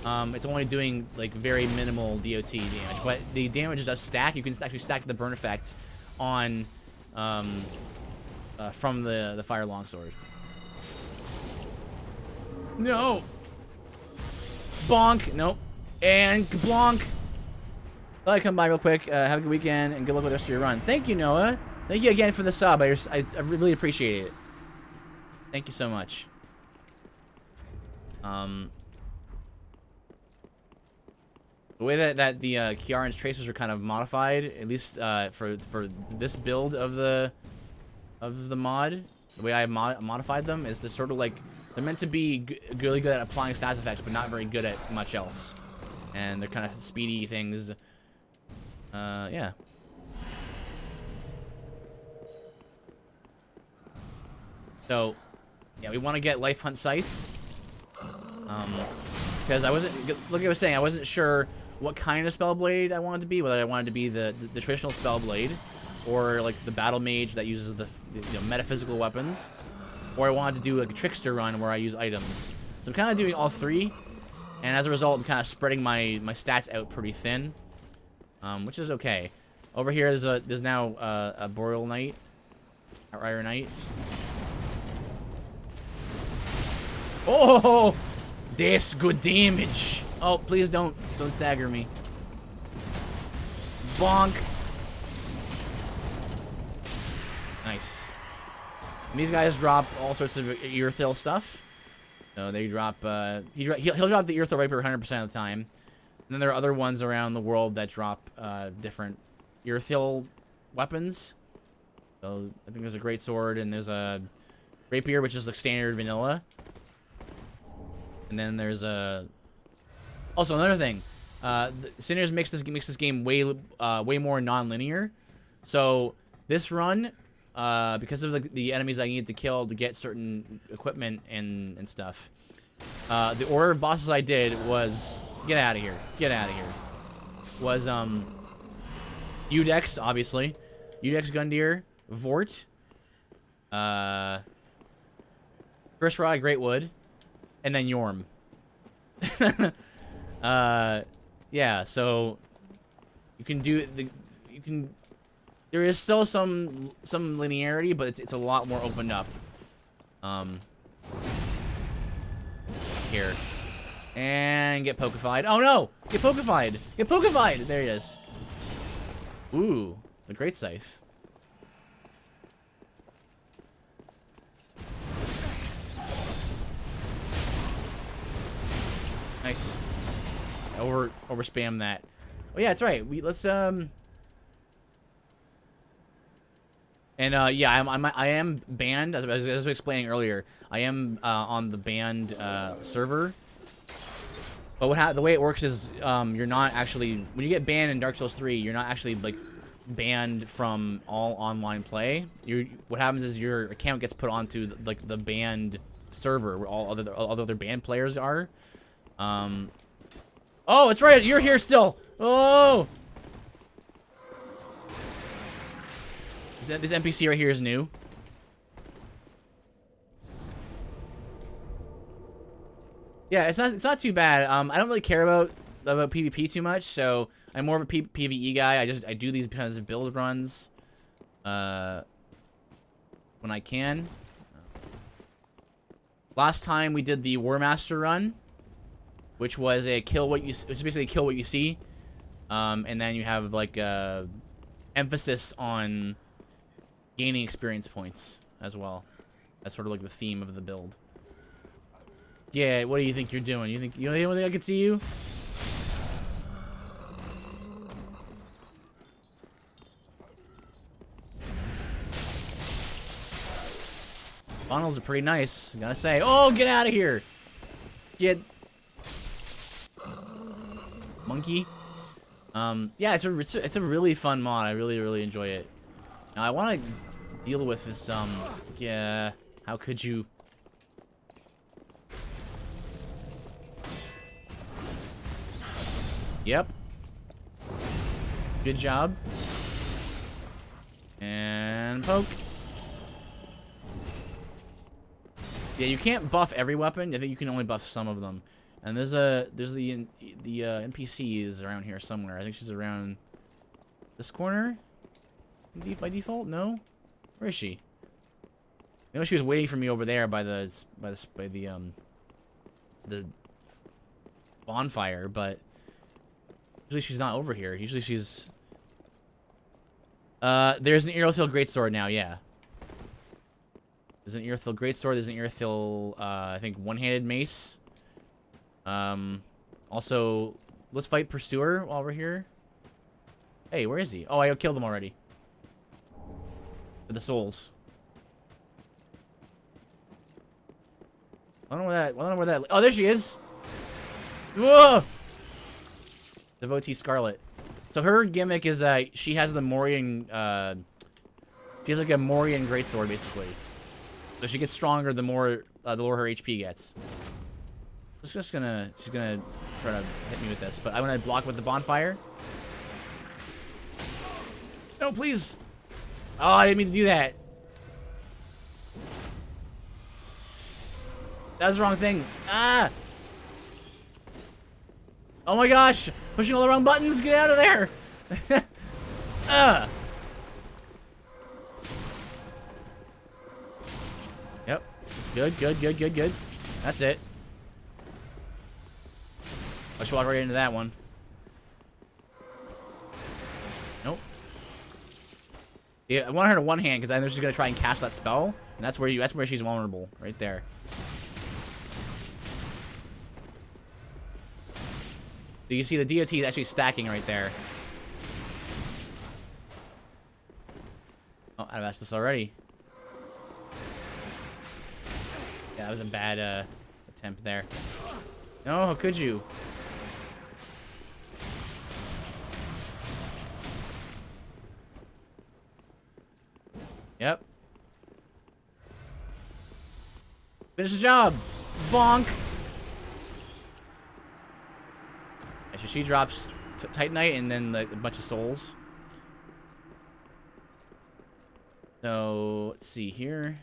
it's only doing like very minimal DOT damage, but the damage does stack. You can actually stack the burn effect on from the fire longsword. No. Bonk. Nope. And blonk. Thought I'd come by real quick. Have a good weekend and good luck with the rest of your run. Thank you, Noah. Thank you again for the sub. I really appreciate it. Thank you so much. The way that the Kiaran's tracers are kind of modified, at least for this build of the mod, the way I modified them is to sort of like they're meant to be really good at applying stats effects, but not very good at much else. And they're kind of speedy things. Yeah. So, yeah, we want to get Life Hunt Scythe. Because I wasn't, like I was saying, I wasn't sure what kind of Spellblade I wanted to be. Whether I wanted to be the traditional Spellblade, or like the Battlemage that uses the metaphysical weapons, or I wanted to do like a Trickster run where I use items. So I'm kind of doing all three, and as a result, I'm kind of spreading my stats out pretty thin, which is okay. Over here, there's now a Boreal Knight, Outrider Knight. Oh, that's good damage. Oh, please don't stagger me. Bonk. Nice. And these guys drop all sorts of Earthil stuff. So they drop. He'll drop the Earthil Viper 100% of the time. And then there are other ones around the world that drop different Earthil weapons. So I think there's a great sword and there's a rapier, which is like standard vanilla. And then there's a. Also another thing, Sinners makes this game way more non-linear. So this run, because of the enemies I needed to kill to get certain equipment and stuff, the order of bosses I did was get out of here, was Udex, obviously, Udex Gundyr, Vort, Curse Rod Greatwood, and then Yorm. Yeah, so you can do there is still some linearity, but it's a lot more opened up. Here. And get Pokefied. Oh no! Get Pokefied! Get Pokefied! There he is. Ooh, the Great Scythe. Nice. Over spam that. Oh yeah, that's right. Let's And yeah, I am banned, as I was explaining earlier. I am on the banned server. But the way it works is you're not actually, when you get banned in Dark Souls 3, you're not actually like banned from all online play. What happens is your account gets put onto like the banned server where all other banned players are. Oh, it's right. You're here still. Oh. This NPC right here is new. Yeah, it's not too bad. I don't really care about PvP too much, so I'm more of a PvE guy. I do these kinds of build runs when I can. Last time we did the War Master run, which was a which is basically kill what you see, and then you have like emphasis on gaining experience points as well. That's sort of like the theme of the build. Yeah, what do you think you're doing? You don't think I could see you? Funnels are pretty nice, gotta say. Oh, get out of here! Get... Monkey. Yeah, it's a really fun mod. I really enjoy it. Now, I want to deal with this, yeah... How could you... Yep. Good job. And poke. Yeah, you can't buff every weapon. I think you can only buff some of them. And there's the NPCs around here somewhere. I think she's around this corner. By default, no. Where is she? I know she was waiting for me over there by the bonfire, but usually she's not over here. Usually she's there's an Earthil Greatsword now, yeah. There's an Earthil Greatsword, there's an Earthil I think one-handed mace. Also, let's fight Pursuer while we're here. Hey, where is he? Oh, I killed him already. For the souls. I don't know where that. Oh, there she is. Whoa! Devotee Scarlet. So her gimmick is that she has the Morian. She has like a Morian greatsword, basically. So she gets stronger the more the lower her HP gets. She's gonna try to hit me with this, but I'm gonna block with the bonfire. No, please. Oh, I didn't mean to do that. That was the wrong thing. Ah! Oh my gosh! Pushing all the wrong buttons! Get out of there! Yep. Good. That's it. I should walk right into that one. Nope. Yeah, I want her to one hand because I know she's gonna try and cast that spell, and that's where she's vulnerable, right there. So you see the DOT is actually stacking right there. Oh, I've asked this already. Yeah, that was a bad attempt there. No, how could you? Yep. Finish the job. Bonk. So she drops Titanite and then a bunch of souls. So let's see here.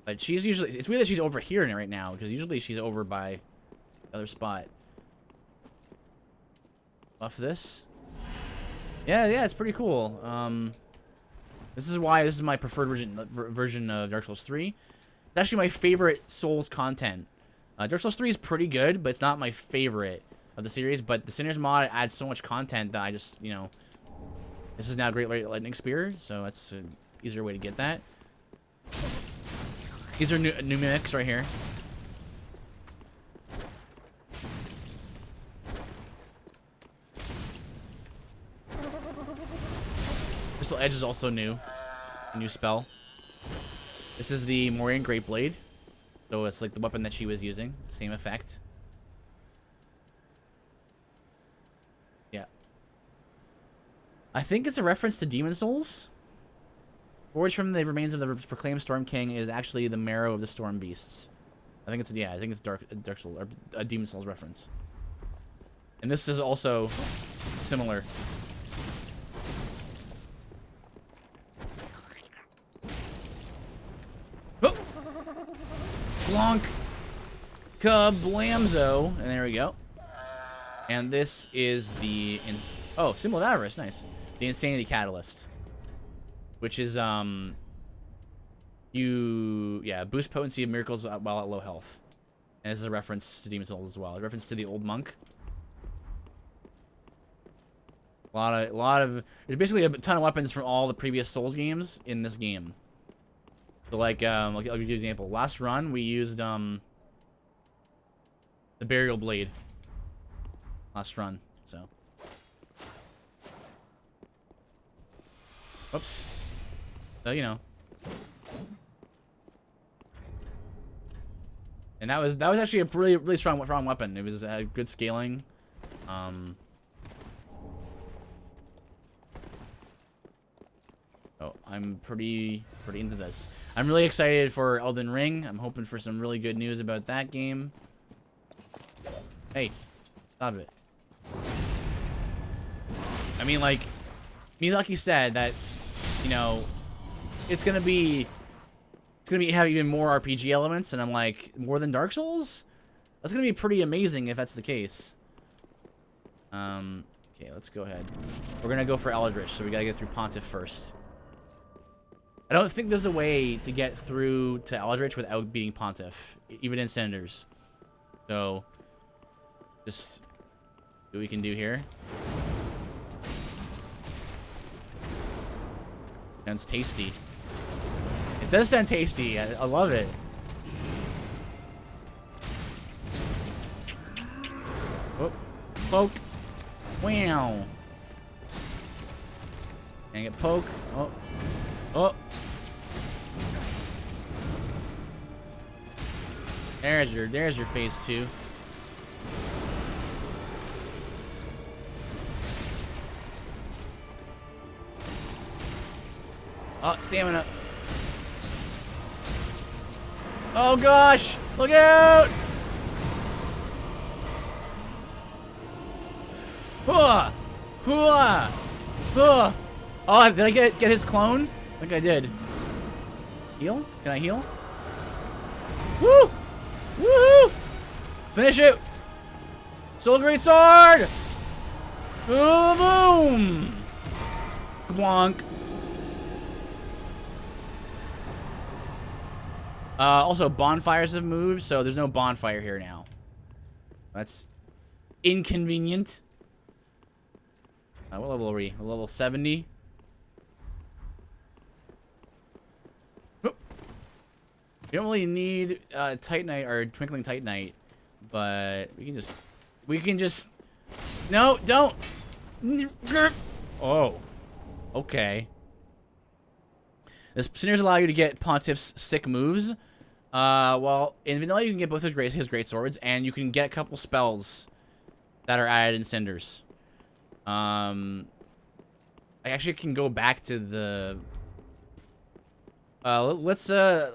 But she's usually, it's weird that she's over here right now because usually she's over by the other spot. Buff this. Yeah, it's pretty cool. This is why this is my preferred version of Dark Souls 3. It's actually my favorite Souls content. Dark Souls 3 is pretty good, but it's not my favorite of the series. But the Sinners mod adds so much content that I just, you know, this is now Great Lightning Spear, so that's an easier way to get that. These are new mimics right here. Crystal Edge is also new. A new spell. This is the Morian Greatblade. So it's like the weapon that she was using. Same effect. Yeah. I think it's a reference to Demon Souls. Forged from the remains of the proclaimed Storm King is actually the marrow of the Storm Beasts. I think it's Dark Souls or a Demon Souls reference. And this is also similar. Oh! Blonk! Kablamzo! And there we go. And this is the... Oh, Symbol of Avarice, nice. The Insanity Catalyst. Which is, boost potency of miracles while at low health. And this is a reference to Demon Souls as well. A reference to the old monk. A lot of, there's basically a ton of weapons from all the previous Souls games in this game. So like, I'll give you an example. Last run, we used, the Burial Blade. Last run, so. Whoops. So, you know. And that was actually a really strong weapon. It was good scaling. Oh, I'm pretty into this. I'm really excited for Elden Ring. I'm hoping for some really good news about that game. Hey, stop it. I mean, like, Miyazaki said that, you know, it's gonna have even more RPG elements, and I'm like, more than Dark Souls? That's gonna be pretty amazing if that's the case. Okay, let's go ahead. We're gonna go for Eldritch, so we gotta get through Pontiff first. I don't think there's a way to get through to Eldritch without beating Pontiff, even in Cinders. So, just see what we can do here. Sounds tasty. It does sound tasty. I love it. Oh, poke. Wow. Can I get poke? Oh. Oh. There's your phase 2. Oh, stamina. Oh gosh! Look out! Hooah! Hooah! Hooah! Oh, did I get his clone? I think I did. Heal? Can I heal? Woo! Woohoo! Finish it! Soul Great Sword! Boom! Glonk. Also, bonfires have moved, so there's no bonfire here now. That's inconvenient. What level are we? We're level 70. Oh. You don't really need Titanite or Twinkling Titanite, but we can just. No, don't. Oh, okay. The Cinders allow you to get Pontiff's sick moves. Well, in Vanilla you can get both his great swords, and you can get a couple spells that are added in Cinders. I actually can go back to the. Let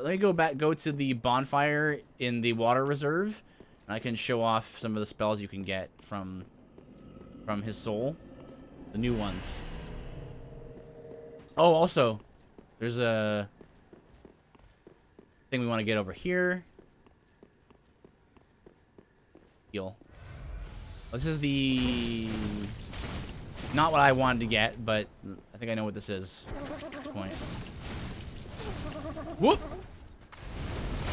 me go to the bonfire in the water reserve, and I can show off some of the spells you can get from his soul, the new ones. Oh, also. There's a thing we want to get over here. Heal. This is the... Not what I wanted to get, but I think I know what this is at this point. Whoop!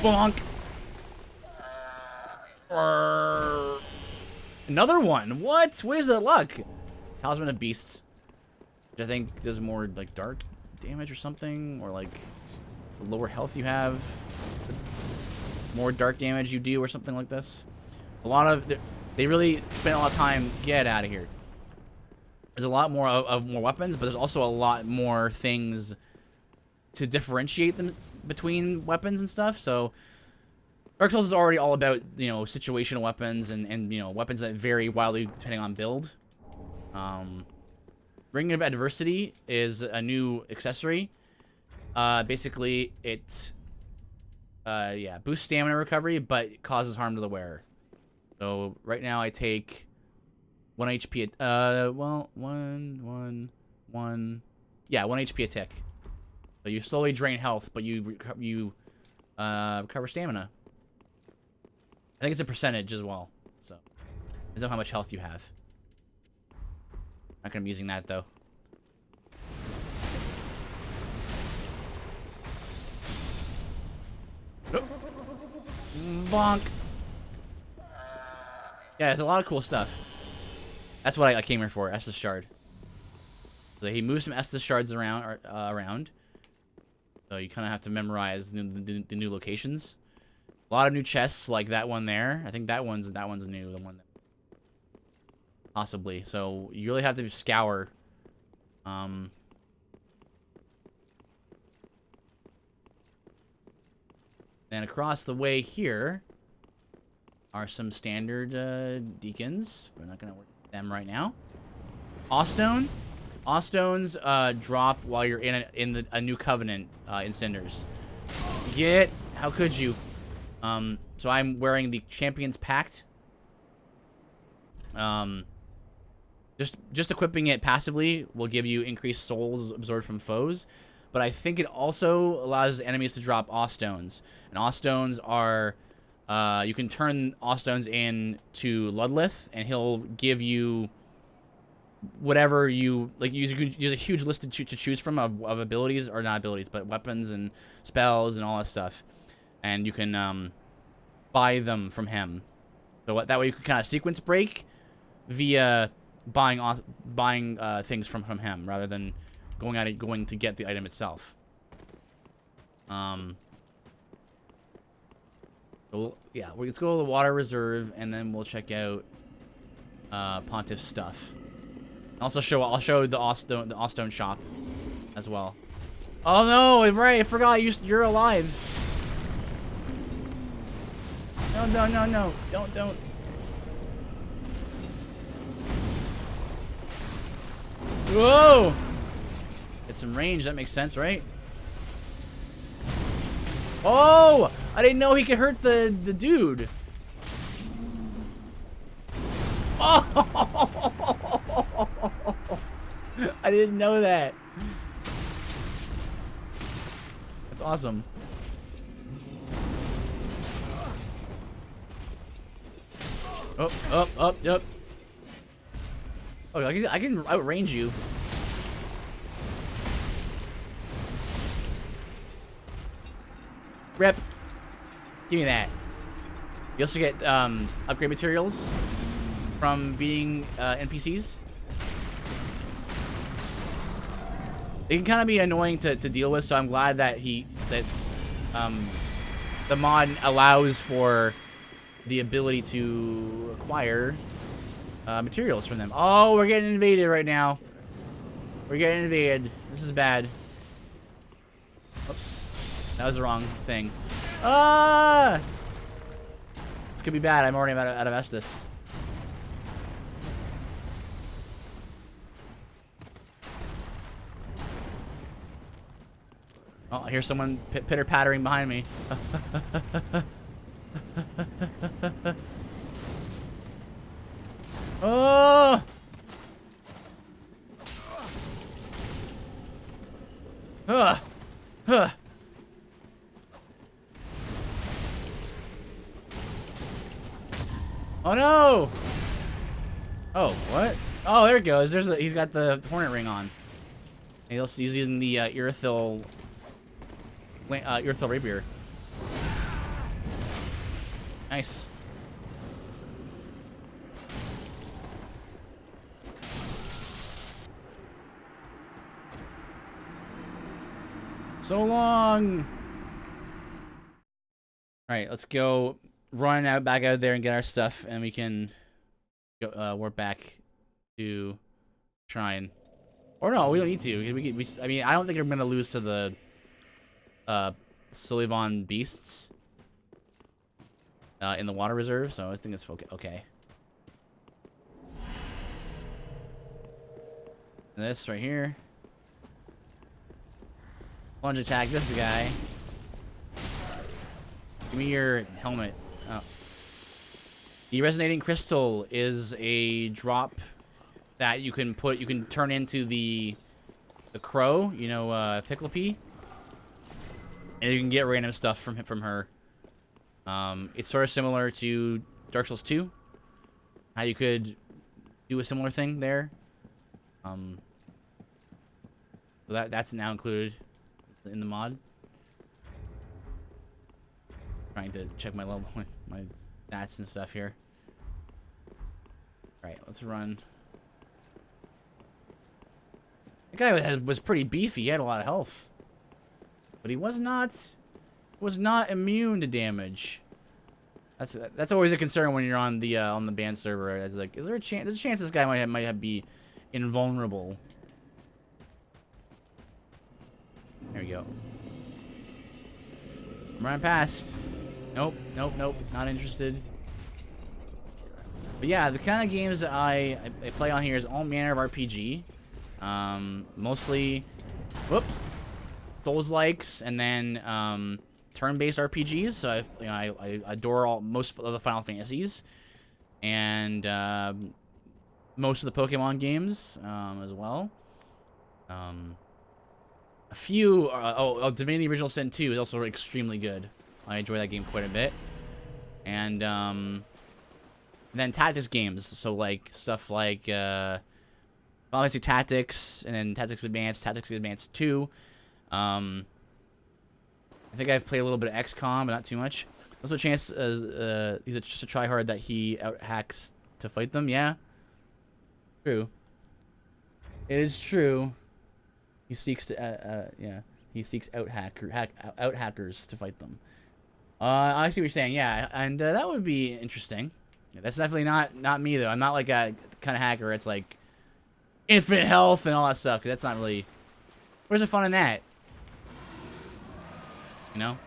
Bonk! Another one! What? Where's the luck? Talisman of Beasts. Which I think does more, like, dark damage or something, or like the lower health you have, more dark damage you do, or something like this. A lot of they really spent a lot of time. Get out of here. There's a lot more of more weapons, but there's also a lot more things to differentiate them between weapons and stuff. So Dark Souls is already all about, you know, situational weapons and you know, weapons that vary wildly depending on build. Ring of Adversity is a new accessory. Basically, it boosts stamina recovery, but causes harm to the wearer. So right now I take 1 HP. Well, 1 HP a tick. So you slowly drain health, but you recover stamina. I think it's a percentage as well. So depends on how much health you have. Not gonna be using that though. Oh. Bonk. Yeah, there's a lot of cool stuff. That's what I came here for. Estus Shard. So he moves some Estus Shards around. So you kind of have to memorize the new locations. A lot of new chests, like that one there. I think that one's new. The one that possibly. So you really have to scour. And across the way here, are some standard deacons. We're not gonna work with them right now. Awstone. Awstones drop while you're in a new covenant in Cinders. How could you? So I'm wearing the Champion's Pact. Just equipping it passively will give you increased souls absorbed from foes, but I think it also allows enemies to drop Awstones. And Awstones are, you can turn Awstones in to Ludlith, and he'll give you whatever you like. You can use a huge list to choose from of abilities, or not abilities, but weapons and spells and all that stuff, and you can buy them from him. So that way you can kind of sequence break via buying things from him rather than going to get the item itself. So yeah, let's go to the water reserve and then we'll check out Pontiff's stuff. Also I'll show the Awstone shop as well. Oh no, right, I forgot you're alive. No, don't. Whoa! Get some range, that makes sense, right? Oh! I didn't know he could hurt the dude. Oh! I didn't know that. That's awesome. Up. Oh, I can outrange you. Rep. Give me that. You also get upgrade materials from beating NPCs. They can kind of be annoying to deal with, so I'm glad that the mod allows for the ability to acquire materials from them. Oh, we're getting invaded right now. We're getting invaded. This is bad. Oops. That was the wrong thing. Ah! This could be bad. I'm already out of Estus. Oh, I hear someone pitter-pattering behind me. Oh! Huh. Oh no! Oh, what? Oh, there it goes. He's got the hornet ring on. And he's using the Irithil rapier. Nice. So long. All right, let's go run back out there and get our stuff, and we can go, warp back to Shrine. Or no, we don't need to. I mean, I don't think I'm gonna lose to the Sullivan beasts in the water reserve, so I think it's okay. And this right here. Plunge attack this guy. Give me your helmet. Oh. The resonating crystal is a drop that you can turn into the crow, you know, Picklopee. And you can get random stuff from her. It's sort of similar to Dark Souls 2. How you could do a similar thing there. So that's now included in the mod. Trying to check my level, my stats and stuff here. All right, let's run. The guy was pretty beefy. He had a lot of health, but he was not immune to damage. That's always a concern when you're on the banned server. It's like, is there a chance? There's a chance this guy might be invulnerable. There we go. I'm running past. Nope. Not interested. But yeah, the kind of games that I play on here is all manner of RPG. Mostly, whoops, Souls-likes, and then turn-based RPGs. So I adore most of the Final Fantasies, and most of the Pokemon games as well. A few. Divinity Original Sin 2 is also extremely good. I enjoy that game quite a bit, and then tactics games. So like stuff like obviously Tactics, and then Tactics Advance 2. I think I've played a little bit of XCOM, but not too much. Also, a chance he's just a tryhard that he out hacks to fight them. Yeah, true. It is true. He seeks to he seeks out hackers to fight them. I see what you're saying. Yeah, and that would be interesting. Yeah, that's definitely not me though. I'm not like a kind of hacker. It's like infinite health and all that stuff. 'Cause that's not really. Where's the fun in that? You know.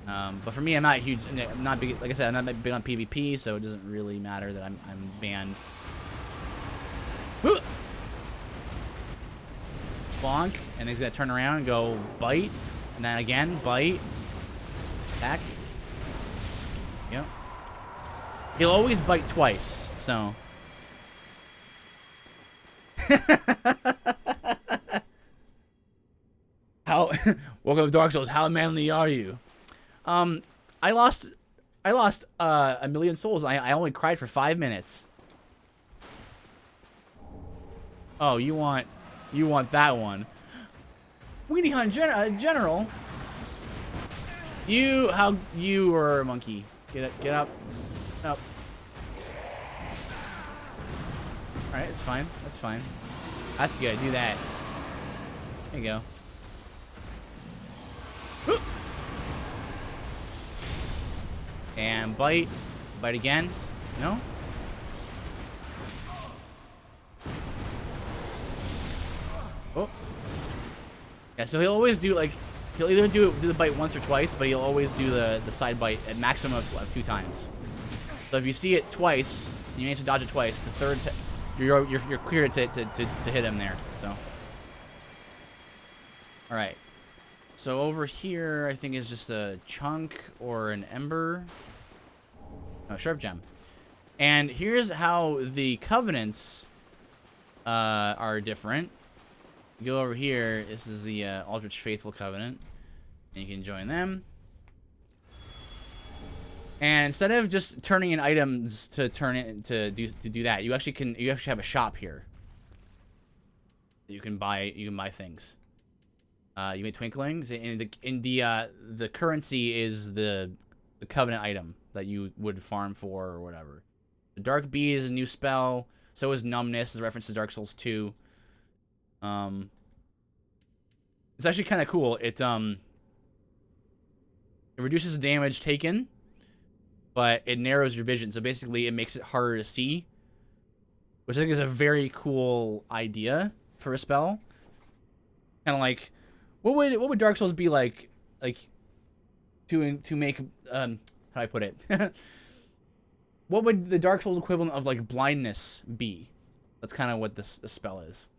But for me, I'm not huge. I'm not big. Like I said, I'm not big on PvP, so it doesn't really matter that I'm banned. Bonk, and he's gonna turn around and go bite, and then again bite, attack. Yep. He'll always bite twice, so. How? Welcome to Dark Souls. How manly are you? I lost a million souls. I only cried for 5 minutes. Oh, you want that one? Weenie Hunt General. You were a monkey. Get up. Up. All right, it's fine. That's fine. That's good. Do that. There you go. And bite. Bite again. No? Oh. Yeah, so he'll always do, like, he'll either do the bite once or twice, but he'll always do the side bite at maximum of 2 times. So if you see it twice, you manage to dodge it twice, the third you're clear to hit him there. So. All right. So over here, I think is just a chunk or an ember. No, sharp gem. And here's how the covenants are different. You go over here. This is the Aldrich Faithful Covenant, and you can join them. And instead of just turning in items to do that, you actually have a shop here. You can buy things. You make twinklings, and the currency is the covenant item that you would farm for or whatever. The Dark Bead is a new spell. So is Numbness, is a reference to Dark Souls 2. It's actually kind of cool. It reduces the damage taken, but it narrows your vision. So basically, it makes it harder to see, which I think is a very cool idea for a spell. Kind of like, what would Dark Souls be like to make how do I put it? What would the Dark Souls equivalent of like blindness be? That's kind of what this spell is.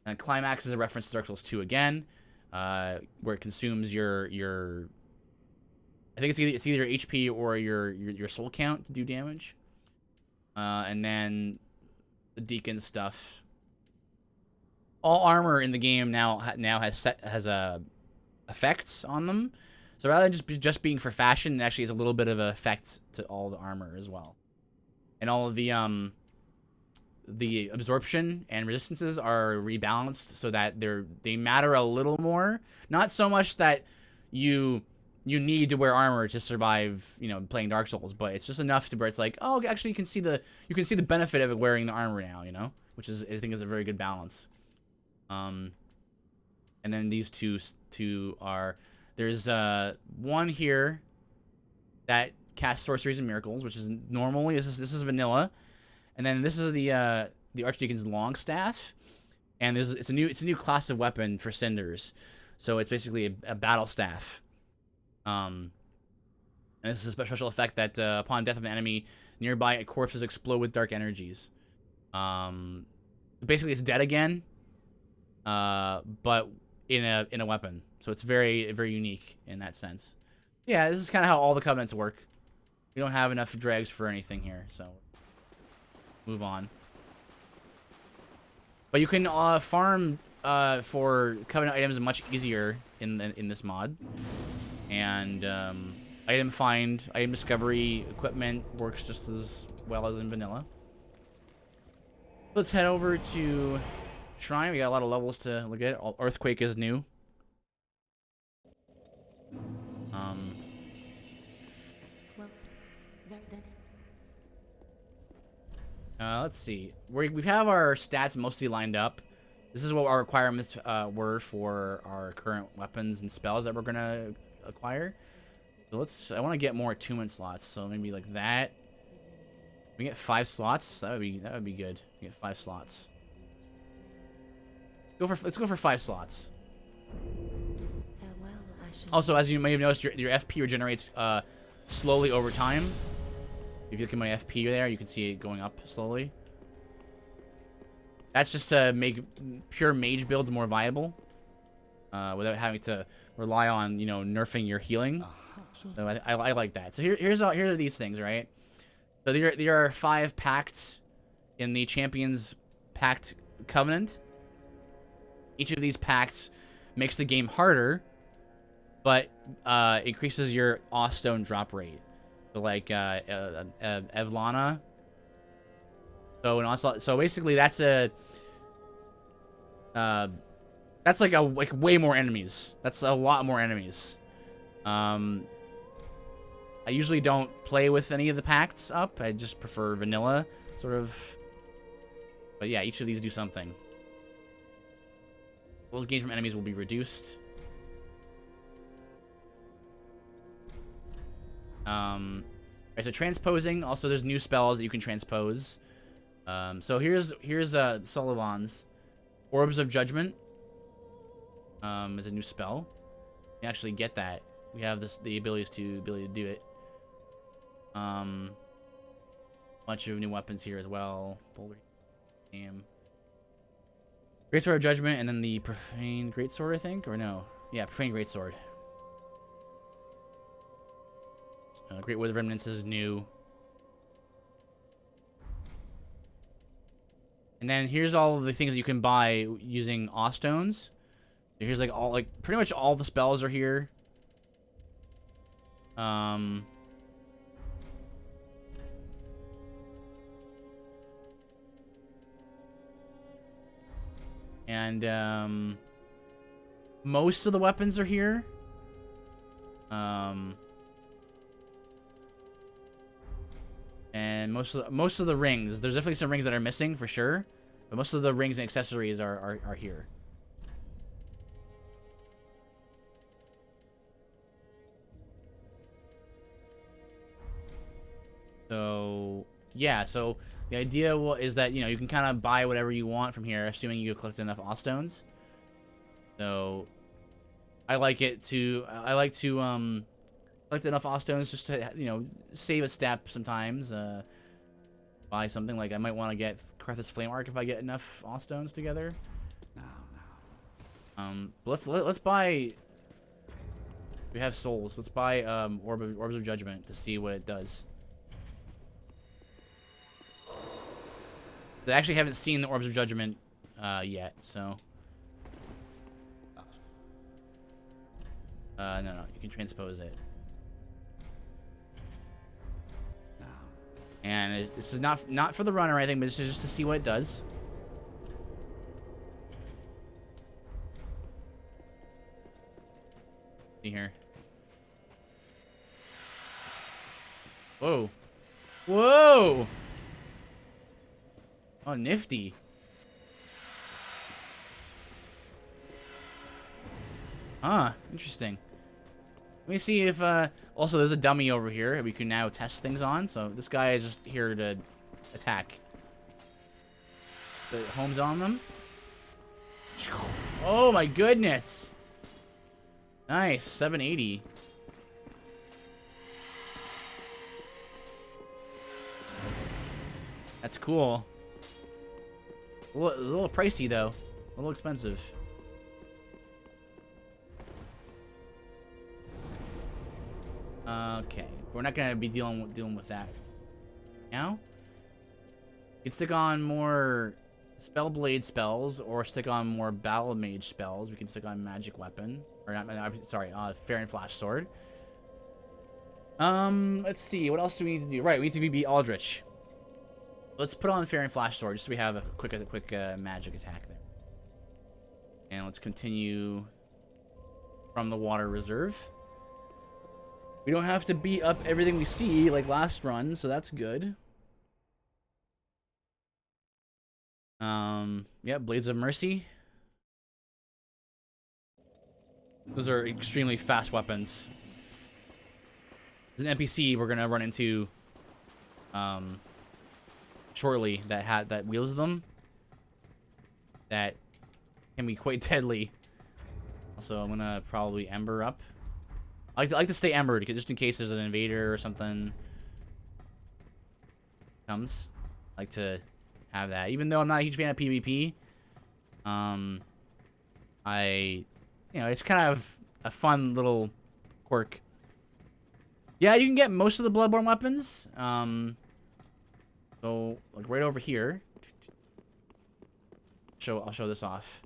And Climax is a reference to Dark Souls 2 again, where it consumes your I think it's either HP or your soul count to do damage. And then the Deacon stuff. All armor in the game now has effects on them. So rather than just being for fashion, it actually has a little bit of an effect to all the armor as well. And all of the absorption and resistances are rebalanced so that they matter a little more. Not so much that you need to wear armor to survive, playing Dark Souls, but it's just enough to where it's like, oh, actually you can see the benefit of wearing the armor now, which is, I think, is a very good balance. And then these two are, there's one here that casts sorceries and miracles, which is normally this is vanilla, and then this is the Archdeacon's Longstaff, and it's a new class of weapon for Cinders, so it's basically a battle staff. And And this is a special effect that upon death of an enemy, nearby corpses explode with dark energies. Basically, it's dead again, but in a weapon. So it's very unique in that sense. Yeah, this is kind of how all the covenants work. We don't have enough dregs for anything here, so move on. But you can farm for covenant items much easier in this mod, and item find, item discovery, equipment works just as well as in vanilla. Let's head over to Shrine. We got a lot of levels to look at. Earthquake is new. Well, very dead. Let's see. We have our stats mostly lined up. This is what our requirements were for our current weapons and spells that we're gonna acquire. So I want to get more attunement slots. So maybe like that. We get 5 slots. That would be good. We get 5 slots. Let's go for 5 slots. Farewell, I shall... Also, as you may have noticed, your FP regenerates slowly over time. If you look at my FP there, you can see it going up slowly. That's just to make pure mage builds more viable, without having to rely on, you know, nerfing your healing. So I like that. So here are these things, right? So there are 5 pacts in the Champions Pact Covenant. Each of these pacts makes the game harder, but increases your Awestone drop rate. So like Evlana. So basically that's like way more enemies. That's a lot more enemies. I usually don't play with any of the pacts up. I just prefer vanilla, sort of. But yeah, each of these do something. Those gains from enemies will be reduced. Right, so transposing. Also, there's new spells that you can transpose. So here's Sullivan's Orbs of Judgment. Is a new spell. You can actually get that. We have the ability to do it. Bunch of new weapons here as well. Boulder, Great Sword of Judgment, and then the Profane Greatsword, I think, or no? Yeah, Profane Greatsword. Great Wood of Remnants is new. And then here's all of the things that you can buy using Awstones. Here's pretty much all the spells are here. And most of the weapons are here. And most of the rings. There's definitely some rings that are missing for sure, but most of the rings and accessories are here. So yeah, so the idea is that, you know, you can kind of buy whatever you want from here, assuming you collect enough Awstones. So I like to collect enough Awstones just to, you know, save a step sometimes. Buy something like I might want to get Karthus Flame Arc if I get enough Awstones together. But let's buy. We have souls. Let's buy Orbs of Judgment to see what it does. I actually haven't seen the Orbs of Judgment yet, so. No, you can transpose it. And this is not for the run or anything, but this is just to see what it does. See here. Whoa. Whoa! Oh, nifty. Ah, interesting. Let me see if, also there's a dummy over here that we can now test things on. So this guy is just here to attack. The homes on them. Oh my goodness. Nice, 780. That's cool. A little pricey though. A little expensive. Okay, we're not gonna be dealing with that now. You can stick on more Spellblade spells, or stick on more Battlemage spells. We can stick on Magic Weapon, or not. Sorry, Fair and Flash Sword. Let's see. What else do we need to do? Right, we need to be Aldrich. Let's put on Fair and Flash Sword just so we have a quick magic attack there. And let's continue from the Water Reserve. We don't have to beat up everything we see like last run, so that's good. Yeah, Blades of Mercy. Those are extremely fast weapons. There's an NPC we're gonna run into shortly that wields them. That can be quite deadly. Also, I'm gonna probably Ember up. I like to stay embered just in case there's an invader or something comes. I like to have that, even though I'm not a huge fan of PvP. It's kind of a fun little quirk. Yeah, you can get most of the Bloodborne weapons. So like right over here. I'll show this off.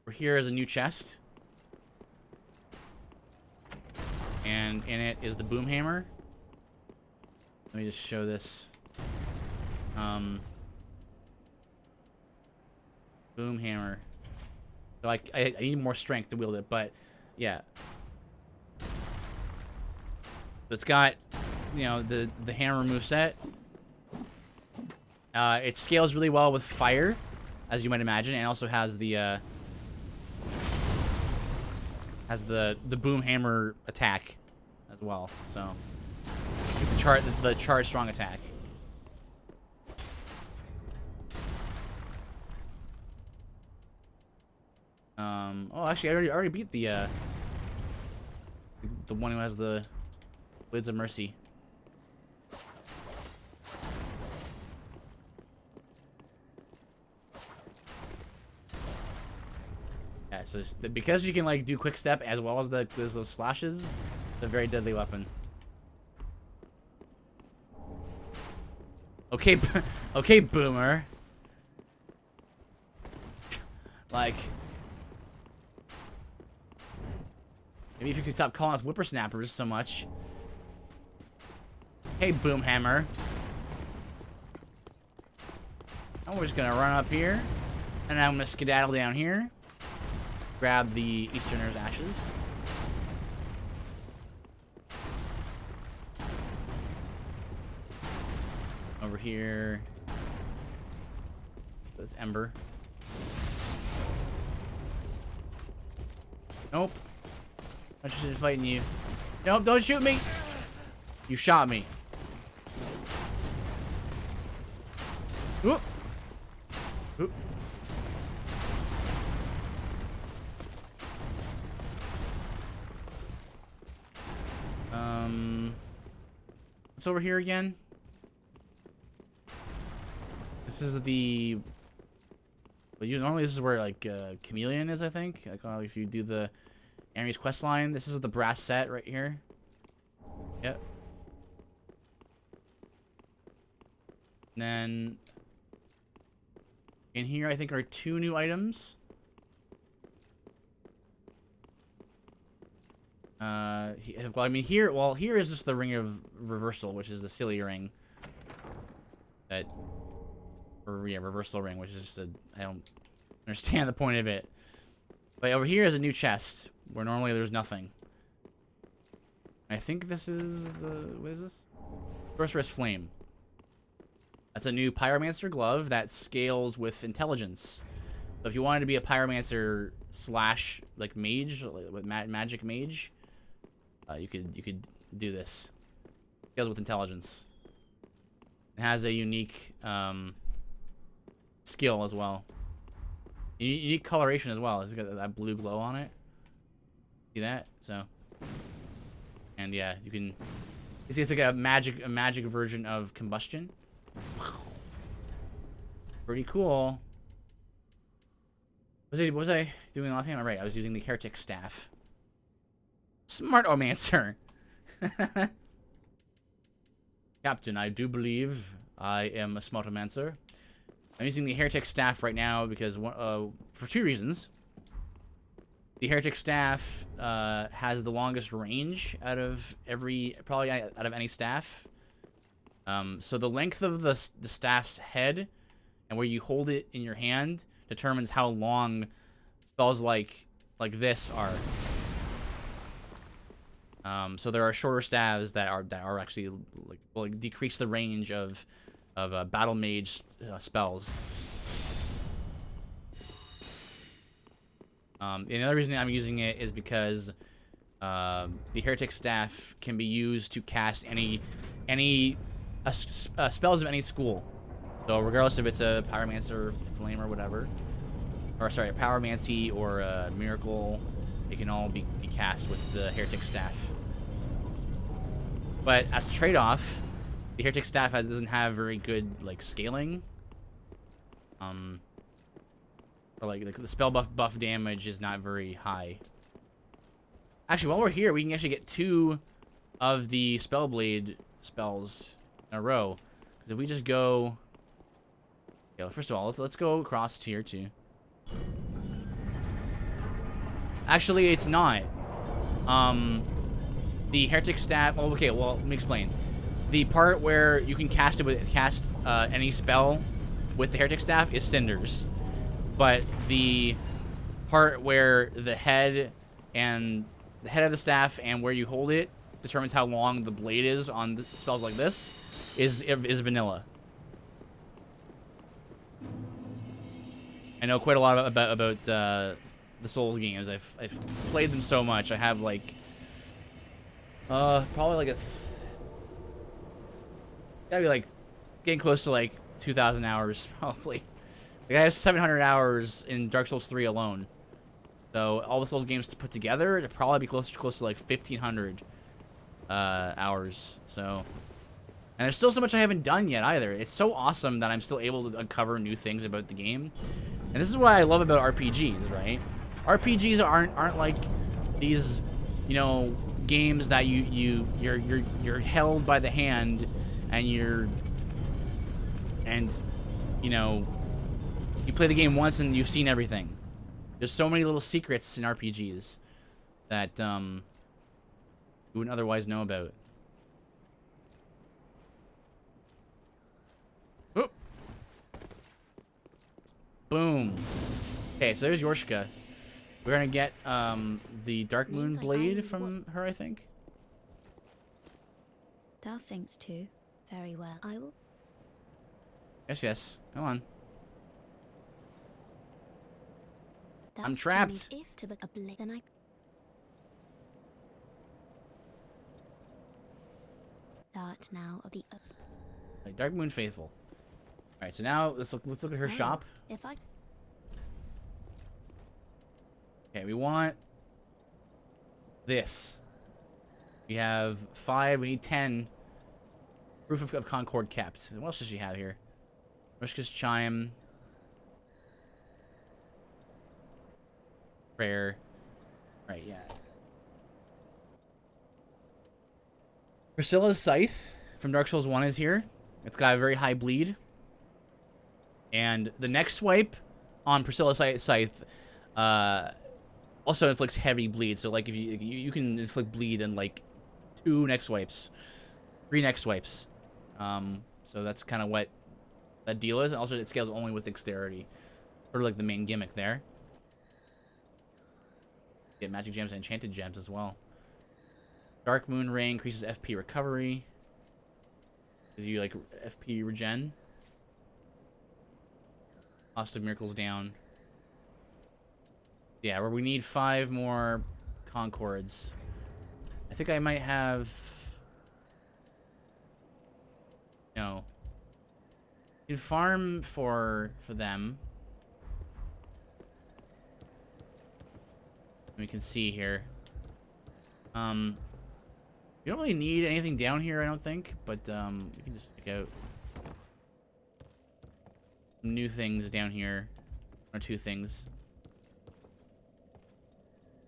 Over here is a new chest. And in it is the boom hammer. Let me just show this. Boom hammer. So I need more strength to wield it, but yeah. It's got, you know, the hammer moveset. It scales really well with fire, as you might imagine, and also has the boom hammer attack as well. So the charge strong attack. Oh, actually, I already beat the one who has the Blades of Mercy. Yeah, so because you can like do quick step as well as those slashes, it's a very deadly weapon. Okay, okay, boomer. Like, maybe if you could stop calling us whippersnappers so much. Hey, Boomhammer. Now we're just gonna run up here, and I'm gonna skedaddle down here. Grab the Easterner's ashes. Over here. There's Ember. Nope. I'm just fighting you. Nope, don't shoot me! You shot me. Whoop. Whoop. What's over here again? This is the... Well, normally this is where, like, Chameleon is, I think. Like, if you do the enemy's quest line. This is the brass set right here. Yep. And then... in here, I think, are 2 new items. Well, I mean, here is just the Ring of Reversal, which is the silly ring. Reversal ring, which is just I don't understand the point of it. But over here is a new chest, where normally there's nothing. I think this is what is this? Sorceress Flame. That's a new Pyromancer glove that scales with intelligence. So if you wanted to be a Pyromancer slash like mage, with magic mage, you could do this. Scales with intelligence. It has a unique skill as well. Unique coloration as well. It's got that blue glow on it. See that? So, and yeah, you can It's like a magic version of combustion. Pretty cool. What was I doing offhand? All right, I was using the heretic staff. Smartomancer. Captain, I do believe I am a smartomancer. I'm using the heretic staff right now because for two reasons. The heretic staff has the longest range out of probably out of any staff. So the length of the staff's head and where you hold it in your hand determines how long spells like this are. So there are shorter staves that are actually will decrease the range of Battlemage spells. And the other reason I'm using it is because the heretic staff can be used to cast any spells of any school. So regardless if it's a pyromancer, flame, or whatever, or sorry, a pyromancy or a miracle, it can all be cast with the heretic staff. But as a trade-off, the heretic staff doesn't have very good scaling. Or the spell buff damage is not very high. Actually, while we're here, we can actually get 2 of the Spellblade spells in a row. Because if we just go, okay, well, first of all, let's go across tier 2. Actually, it's not. The heretic staff. Oh, okay. Well, let me explain. The part where you can cast any spell with the heretic staff is cinders, but the part where the head of the staff and where you hold it determines how long the blade is on the spells like this is vanilla. I know quite a lot about the Souls games. I've played them so much. I have probably gotta be getting close to 2,000 hours probably. I have 700 hours in Dark Souls 3 alone. So all the Souls games to put together, it'd probably be close to 1,500 hours. So, and there's still so much I haven't done yet either. It's so awesome that I'm still able to uncover new things about the game. And this is what I love about RPGs, right? RPGs aren't like these, games that you're held by the hand and you play the game once and you've seen everything. There's so many little secrets in RPGs that you wouldn't otherwise know about. Oh. Boom. Okay, so there's Yorshka. We're gonna get the Dark Moon Blade from her, I think. Thou thinks too. Very well. I will. Yes. Come on. Thou I'm trapped. If to a blade, then I. That now of the earth. Dark Moon Faithful. All right, so now let's look at her shop. If I. Okay, we want this. We have 5. We need 10. Proof of Concord kept. What else does she have here? Rushka's Chime. Prayer. Right, yeah. Priscilla's Scythe from Dark Souls 1 is here. It's got a very high bleed. And the next swipe on Priscilla's Scythe also inflicts heavy bleed. So if you can inflict bleed in 2 next swipes, 3 next swipes. So that's kind of what that deal is. Also, it scales only with dexterity, sort of the main gimmick there. Get magic gems and enchanted gems as well. Dark Moon Ray increases FP recovery. Gives you FP regen. Cost of miracles down. Yeah, where we need 5 more Concords. I think I might have. No. You can farm for them. We can see here. We You don't really need anything down here, I don't think, but you can just check out some new things down here. One or two things.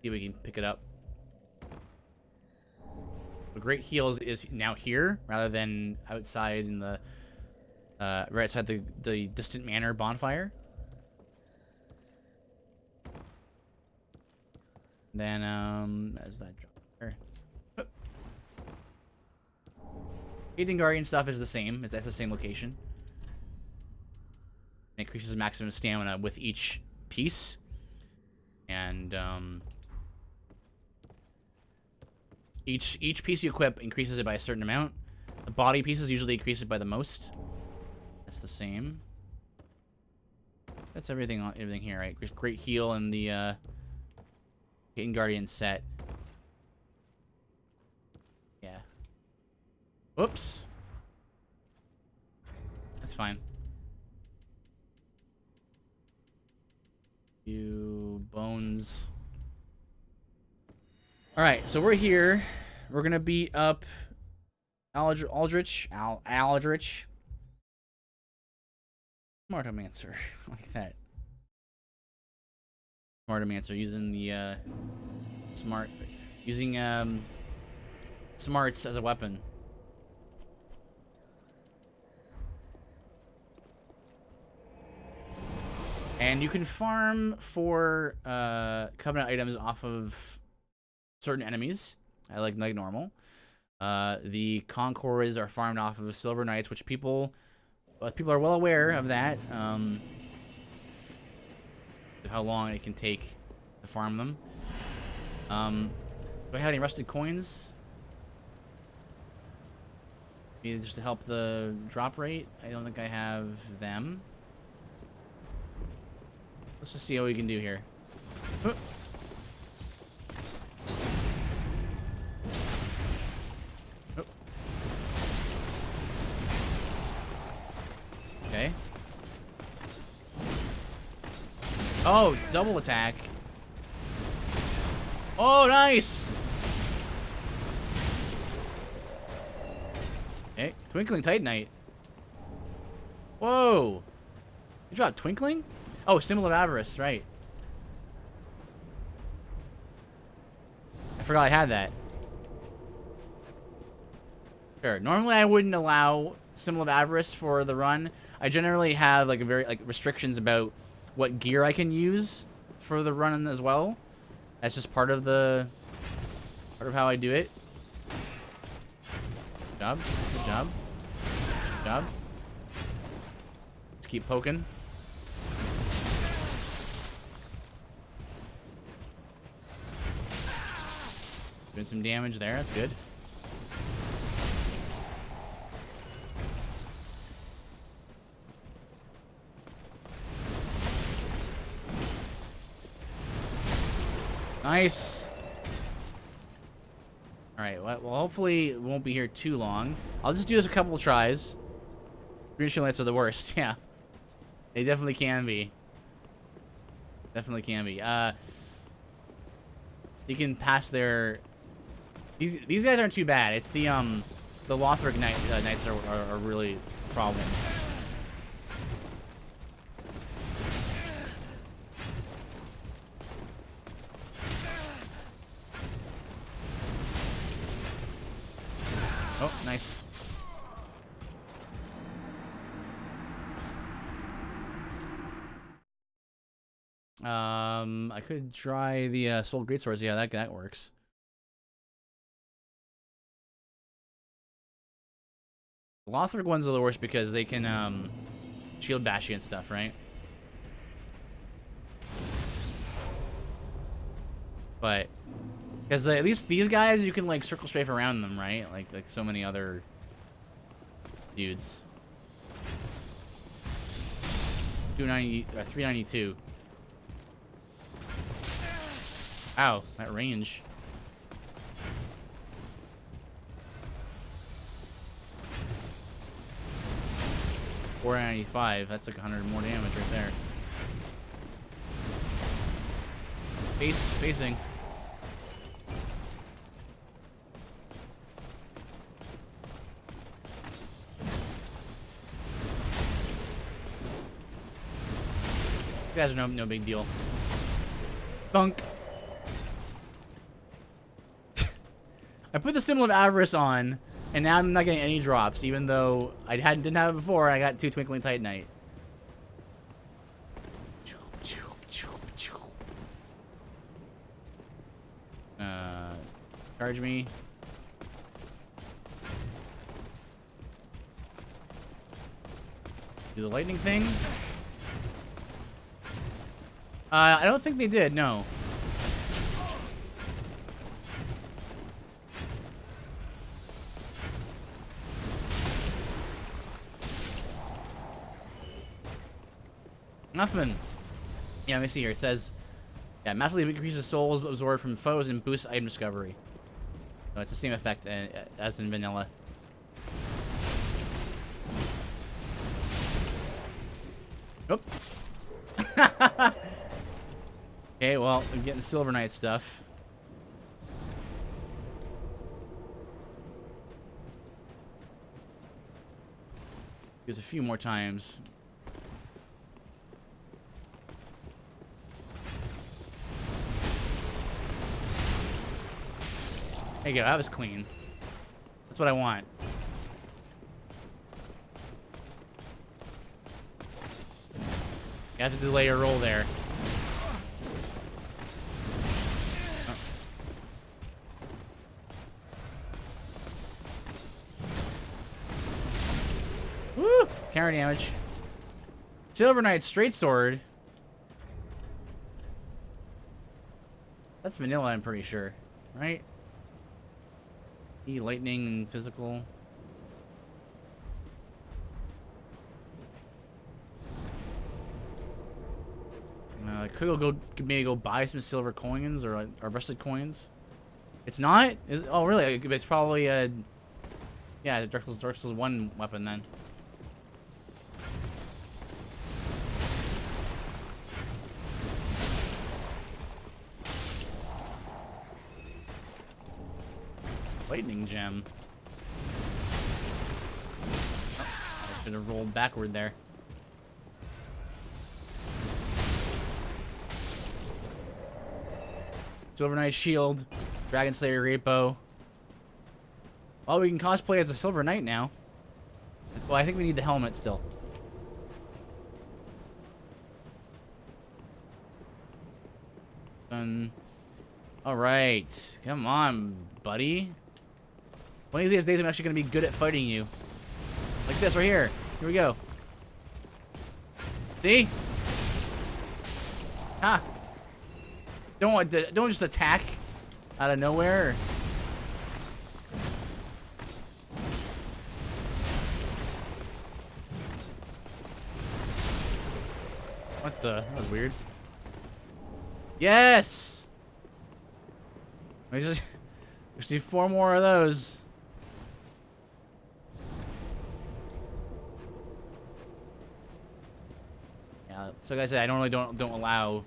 See if we can pick it up. The Great Heal is now here rather than outside in the right outside the Distant Manor bonfire. Then as that drop there. Aiding Guardian stuff is the same. That's the same location. It increases maximum stamina with each piece. And each piece you equip increases it by a certain amount. The body pieces usually increase it by the most. That's the same. That's everything here, right? Great Heal and the Aiding Guardian set. Yeah. Whoops. That's fine. Few bones. Alright, so we're here. We're gonna beat up Aldrich. Smartomancer. Like that. Smartomancer using the smarts as a weapon. And you can farm for Covenant items off of certain enemies, like normal. The Concords are farmed off of Silver Knights, which people are well aware of that. How long it can take to farm them. Do I have any rusted coins? Maybe just to help the drop rate? I don't think I have them. Let's just see what we can do here. Okay. Oh, double attack. Oh, nice! Okay, Twinkling Titanite. Whoa! You dropped Twinkling? Oh, Symbol of Avarice, right. I forgot I had that. Sure. Normally I wouldn't allow Symbol of Avarice for the run. I generally have like restrictions about what gear I can use for the run as well. That's just part of how I do it. Good job. Good job. Good job. Just keep poking. Doing some damage there. That's good. Nice. Alright, well, hopefully it won't be here too long. I'll just do this a couple of tries. Green lights are the worst, yeah. They definitely can be. Definitely can be. You can pass their... These guys aren't too bad. It's the Lothric Knights are really a problem. Oh, nice. I could try the Soul Greatswords. Yeah, that works. Lothric ones are the worst because they can shield bash you and stuff, right? But because at least these guys you can like circle strafe around them, right? Like so many other dudes. 290 or 392. Ow, that range. $495. That's like 100 more damage right there. Facing. guys are no big deal. Thunk. I put the Symbol of Avarice on, and now I'm not getting any drops, even though I didn't have it before. I got 2 Twinkling Titanite. Charge me. Do the lightning thing. I don't think they did, no. Nothing. Yeah, let me see here. It says, yeah, massively increases souls absorbed from foes and boosts item discovery. So it's the same effect as in vanilla. Nope. Okay, well, I'm getting Silver Knight stuff. There's a few more times. There you go, that was clean. That's what I want. You have to delay your roll there. Oh. Woo! Counter damage. Silver Knight straight sword. That's vanilla, I'm pretty sure. Right? Lightning and physical. Could maybe go buy some silver coins or rusted coins. It's not? Oh, really? It's probably yeah, Dark Souls 1 weapon then. Lightning gem. Oh, I should have rolled backward there. Silver Knight shield, Dragon Slayer Repo. Well, we can cosplay as a Silver Knight now. Well, I think we need the helmet still. All right, come on, buddy. One of these days, I'm actually going to be good at fighting you. Like this right here. Here we go. See? Ha! Don't just attack out of nowhere. What the? That was weird. Yes! We just need 4 more of those. Yeah, so like I said, I normally don't allow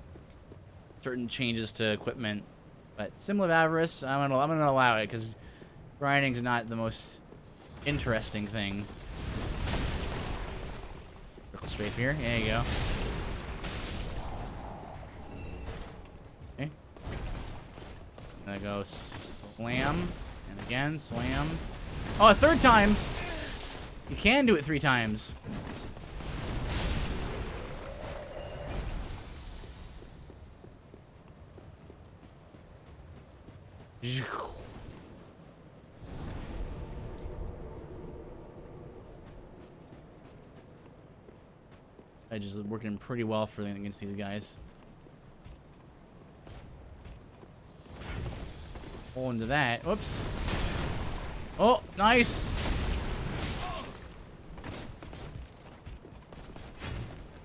certain changes to equipment, but Symbol of Avarice, I'm gonna allow it because grinding's not the most interesting thing. Circle strafe here. There you go. Okay. Gonna go slam and again slam. Oh, a 3rd time. You can do it 3 times. Edge is working pretty well for against these guys. Pull into that. Whoops. Oh, nice.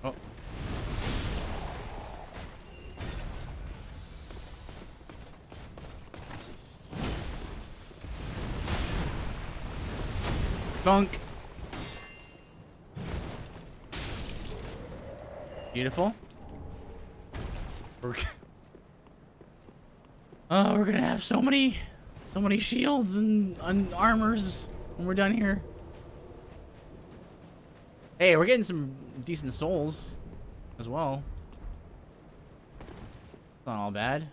Oh. Thunk. Beautiful. We're gonna have so many shields and armors when we're done here. Hey, we're getting some decent souls as well. Not all bad.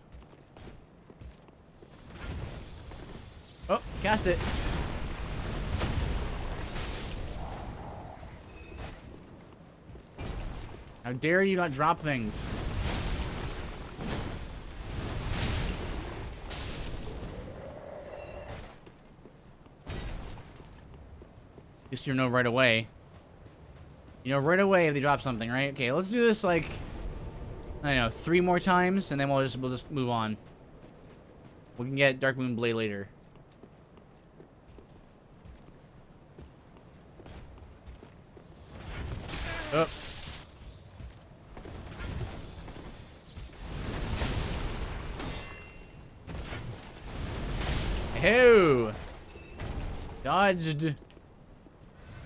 Oh, cast it. How dare you not drop things? At least you know right away. You know right away if they drop something, right? Okay, let's do this like, I don't know, 3 more times, and then we'll just move on. We can get Dark Moon Blade later. Oh. Hey-ho! Dodged.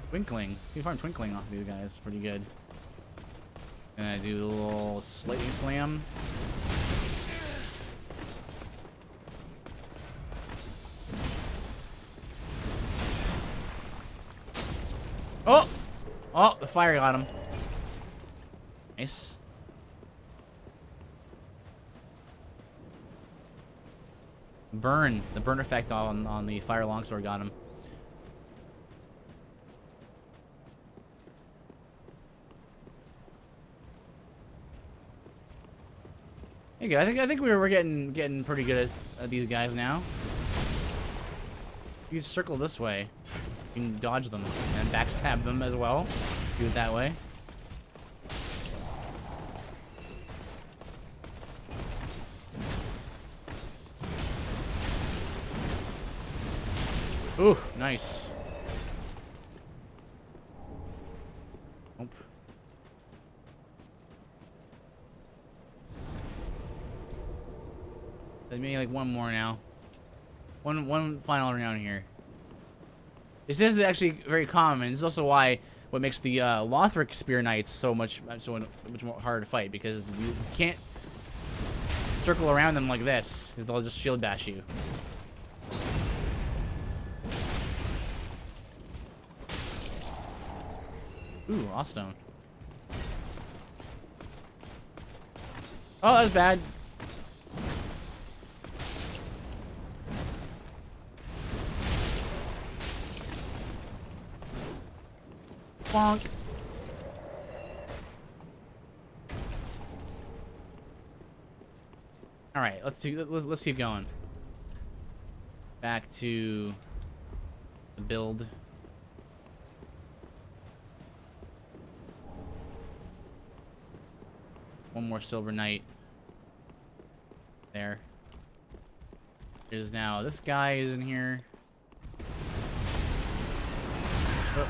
Twinkling. You can farm Twinkling off these guys. Pretty good. Gonna do a little lightning slam. Oh! Oh, the fire got him. Nice. Burn. The burn effect on the fire longsword got him. There you go. I think we're getting pretty good at these guys now. You circle this way. You can dodge them and backstab them as well. Do it that way. Ooh, nice. Nope. Maybe like one more now. One final round here. This is actually very common. This is also why what makes the Lothric Spear Knights so much more harder to fight, because you can't circle around them like this, because they'll just shield bash you. Ooh, Awestone. Oh, that was bad. Bonk. All right, let's keep going. Back to the build. One more Silver Knight. There. Is now this guy is in here. Oh.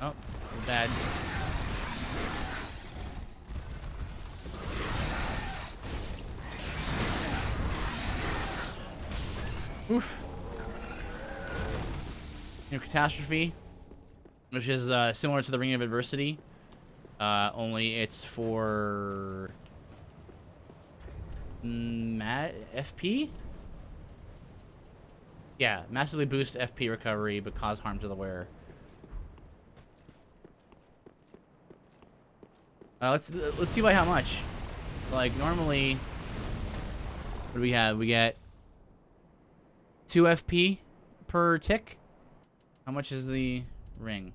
Oh, this is bad. Oof. New Catastrophe, which is similar to the Ring of Adversity, only it's for FP? Yeah, massively boost FP recovery, but cause harm to the wearer. Let's see by how much. Like normally, what do we have? We get 2 FP per tick. How much is the ring?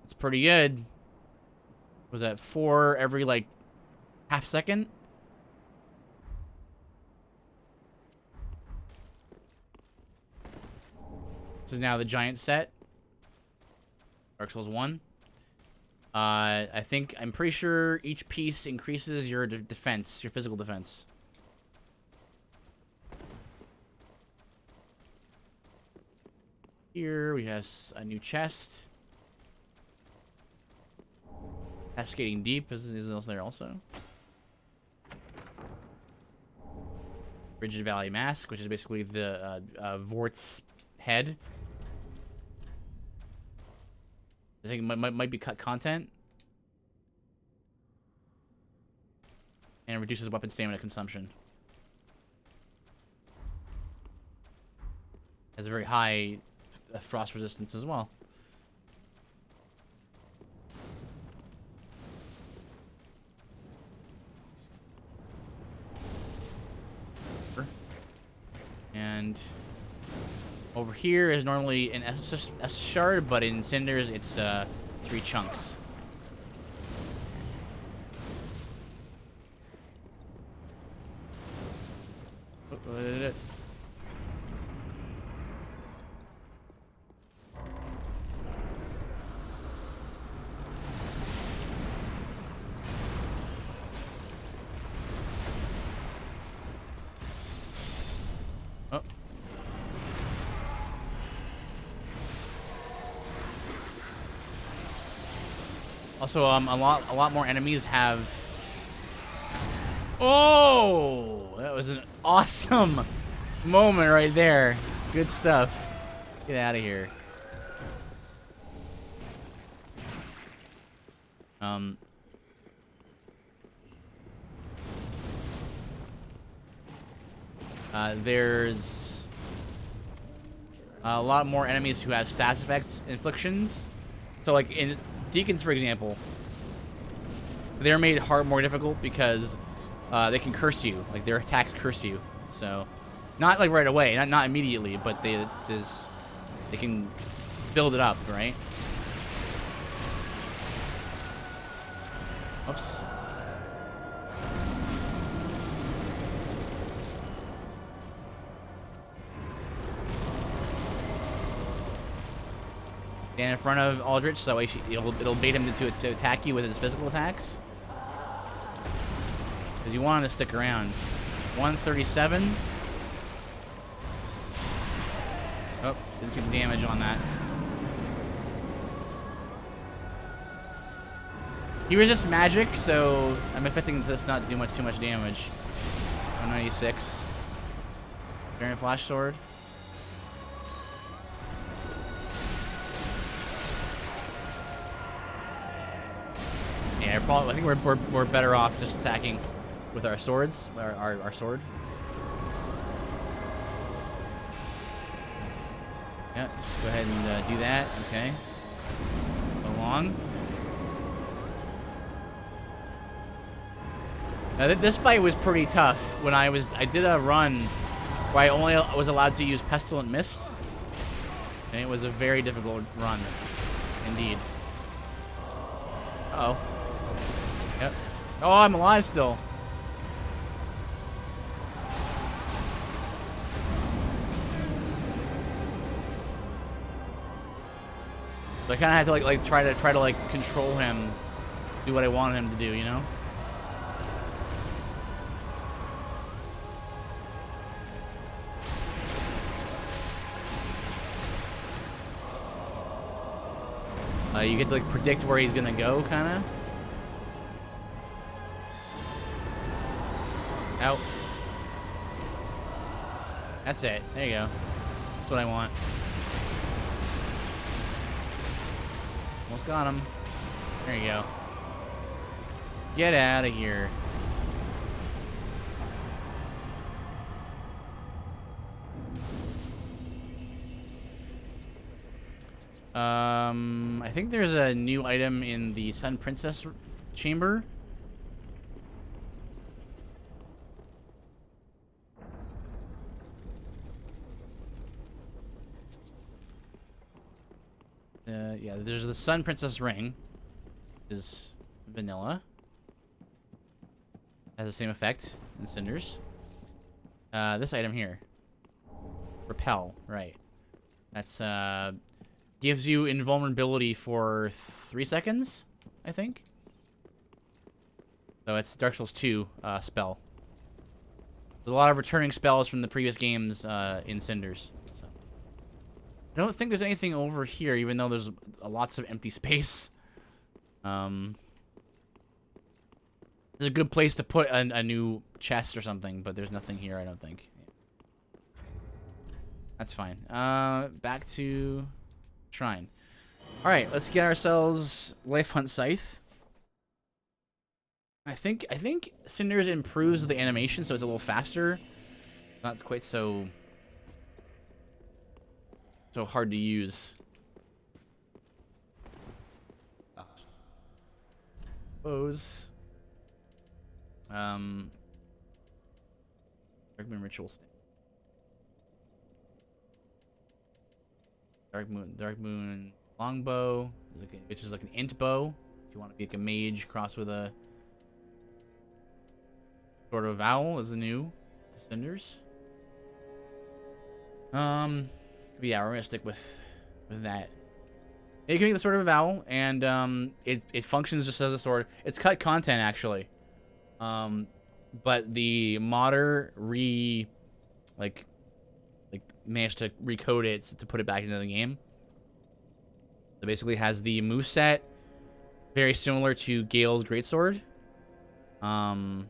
It's pretty good. Was that 4 every like half second? This is now the giant set. Dark Souls 1. I'm pretty sure each piece increases your defense, your physical defense. Here we have a new chest. Cascading Deep is also there also. Rigid Valley Mask, which is basically the Vort's head. I think it might be cut content. And reduces weapon stamina consumption. Has a very high frost resistance as well. And over here is normally an S shard, but in Cinders it's 3 chunks. Oh. Also, a lot more enemies have. Oh, that was an awesome moment right there. Good stuff. Get out of here. There's a lot more enemies who have stats effects inflictions. So, like in Deacons, for example, they're made more difficult because they can curse you. Like their attacks curse you. So, not like right away, not immediately, but they can build it up, right? Oops. Stand in front of Aldrich, so that way it'll bait him to attack you with his physical attacks. Because you want him to stick around. 137. Oh, didn't see the damage on that. He resists magic, so I'm expecting this not do too much damage. 196. Variant Flash Sword. Yeah, I think we're better off just attacking with our swords, our sword. Yeah, just go ahead and do that. Okay. Go along. Now this fight was pretty tough. When I did a run where I only was allowed to use Pestilent Mist, and it was a very difficult run, indeed. Uh oh. Yep. Oh, I'm alive still. So I kind of had to try to control him, do what I wanted him to do, you know? You get to predict where he's gonna go, kind of. Out. That's it. There you go. That's what I want. Almost got him. There you go. Get out of here. I think there's a new item in the Sun Princess chamber. Yeah, there's the Sun Princess ring. Is vanilla. Has the same effect in Cinders. This item here. Repel, right. That's gives you invulnerability for 3 seconds, I think. So it's Dark Souls 2 spell. There's a lot of returning spells from the previous games in Cinders. So. I don't think there's anything over here, even though there's lots of empty space. There's a good place to put a new chest or something, but there's nothing here, I don't think. That's fine. Back to Shrine. Alright, let's get ourselves Life Hunt Scythe. I think Cinders improves the animation, so it's a little faster. Not quite so so hard to use. Bows. Dark Moon Ritual Stand. Dark Moon Longbow, which is like an int bow. If you want to be like a mage crossed with a Sword of Owl is the new Descenders. But yeah, we're gonna stick with that. You can make the Sword of Owl, and it functions just as a sword. It's cut content actually, but the modder managed to recode it to put it back into the game. So basically, has the moveset very similar to Gale's greatsword. But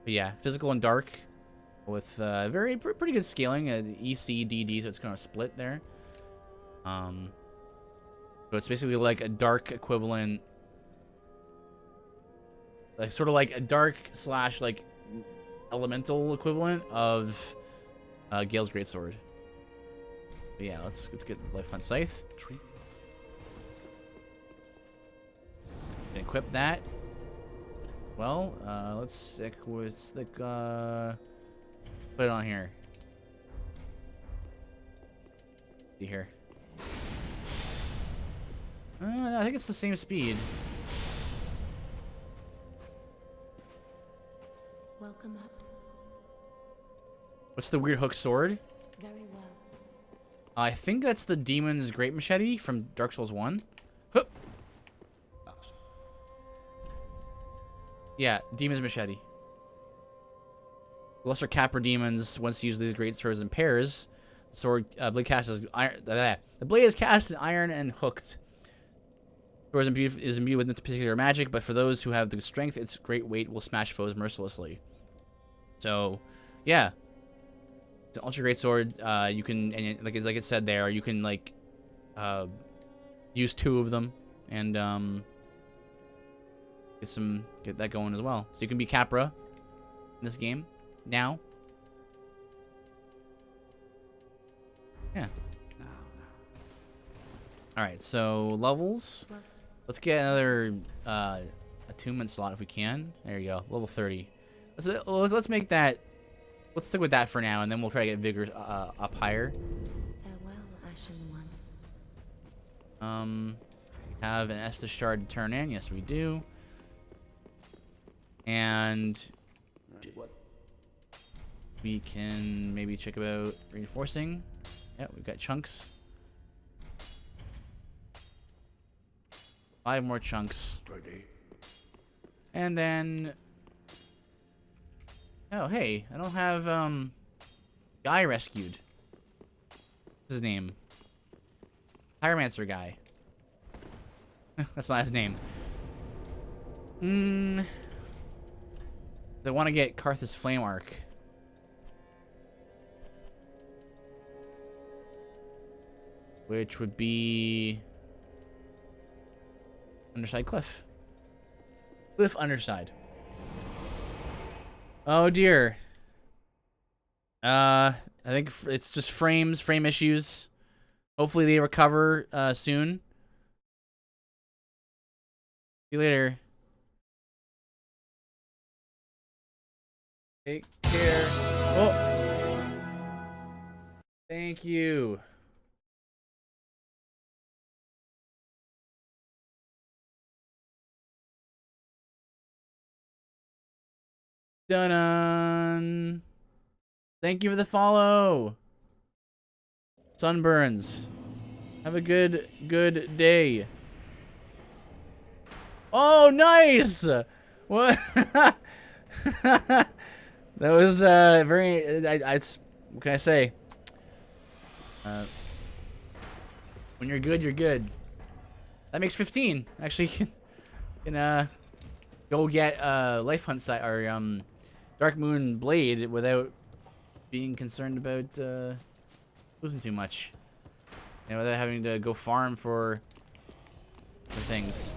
yeah, physical and dark with pretty good scaling. EC, DD, so it's kind of split there. So it's basically like a dark equivalent, like sort of like a dark / like elemental equivalent of Gale's greatsword. But yeah, let's get the Life Hunt Scythe. Equip that. Well, let's stick with the put it on here. See here. I think it's the same speed. Welcome us. What's the weird hook sword? Very well. I think that's the Demon's Great Machete from Dark Souls 1. Huh. Yeah, Demon's Machete. Lesser Capra demons once use these great swords in pairs. The sword blade cast is iron. The blade is cast in iron and hooked. Sword is imbued with no particular magic, but for those who have the strength, its great weight will smash foes mercilessly. So, yeah, it's an ultra great sword. You can, and like it said there, you can like use 2 of them and get that going as well. So you can be Capra in this game now. Yeah. All right, so levels. Let's get another attunement slot if we can. There you go, level 30. Let's make that. Let's stick with that for now, and then we'll try to get vigor up higher. Farewell, Ashen One. We have an Estus shard to turn in. Yes, we do. And we can maybe check about reinforcing. Yeah, we've got chunks. 5 more chunks. And then... Oh, hey, I don't have, Guy rescued. What's his name? Pyromancer guy. That's not his name. They want to get Karthus Flame Arc. Which would be... Underside Cliff. Cliff Underside. Oh dear. I think it's just frame issues. Hopefully they recover soon. See you later. Take care. Oh. Thank you. Dun-dun. Thank you for the follow. Sunburns. Have a good day. Oh, nice. What? That was very. It's what can I say? When you're good, you're good. That makes 15. Actually, can go get Life Hunt site or Dark Moon Blade without being concerned about losing too much. And without having to go farm for things.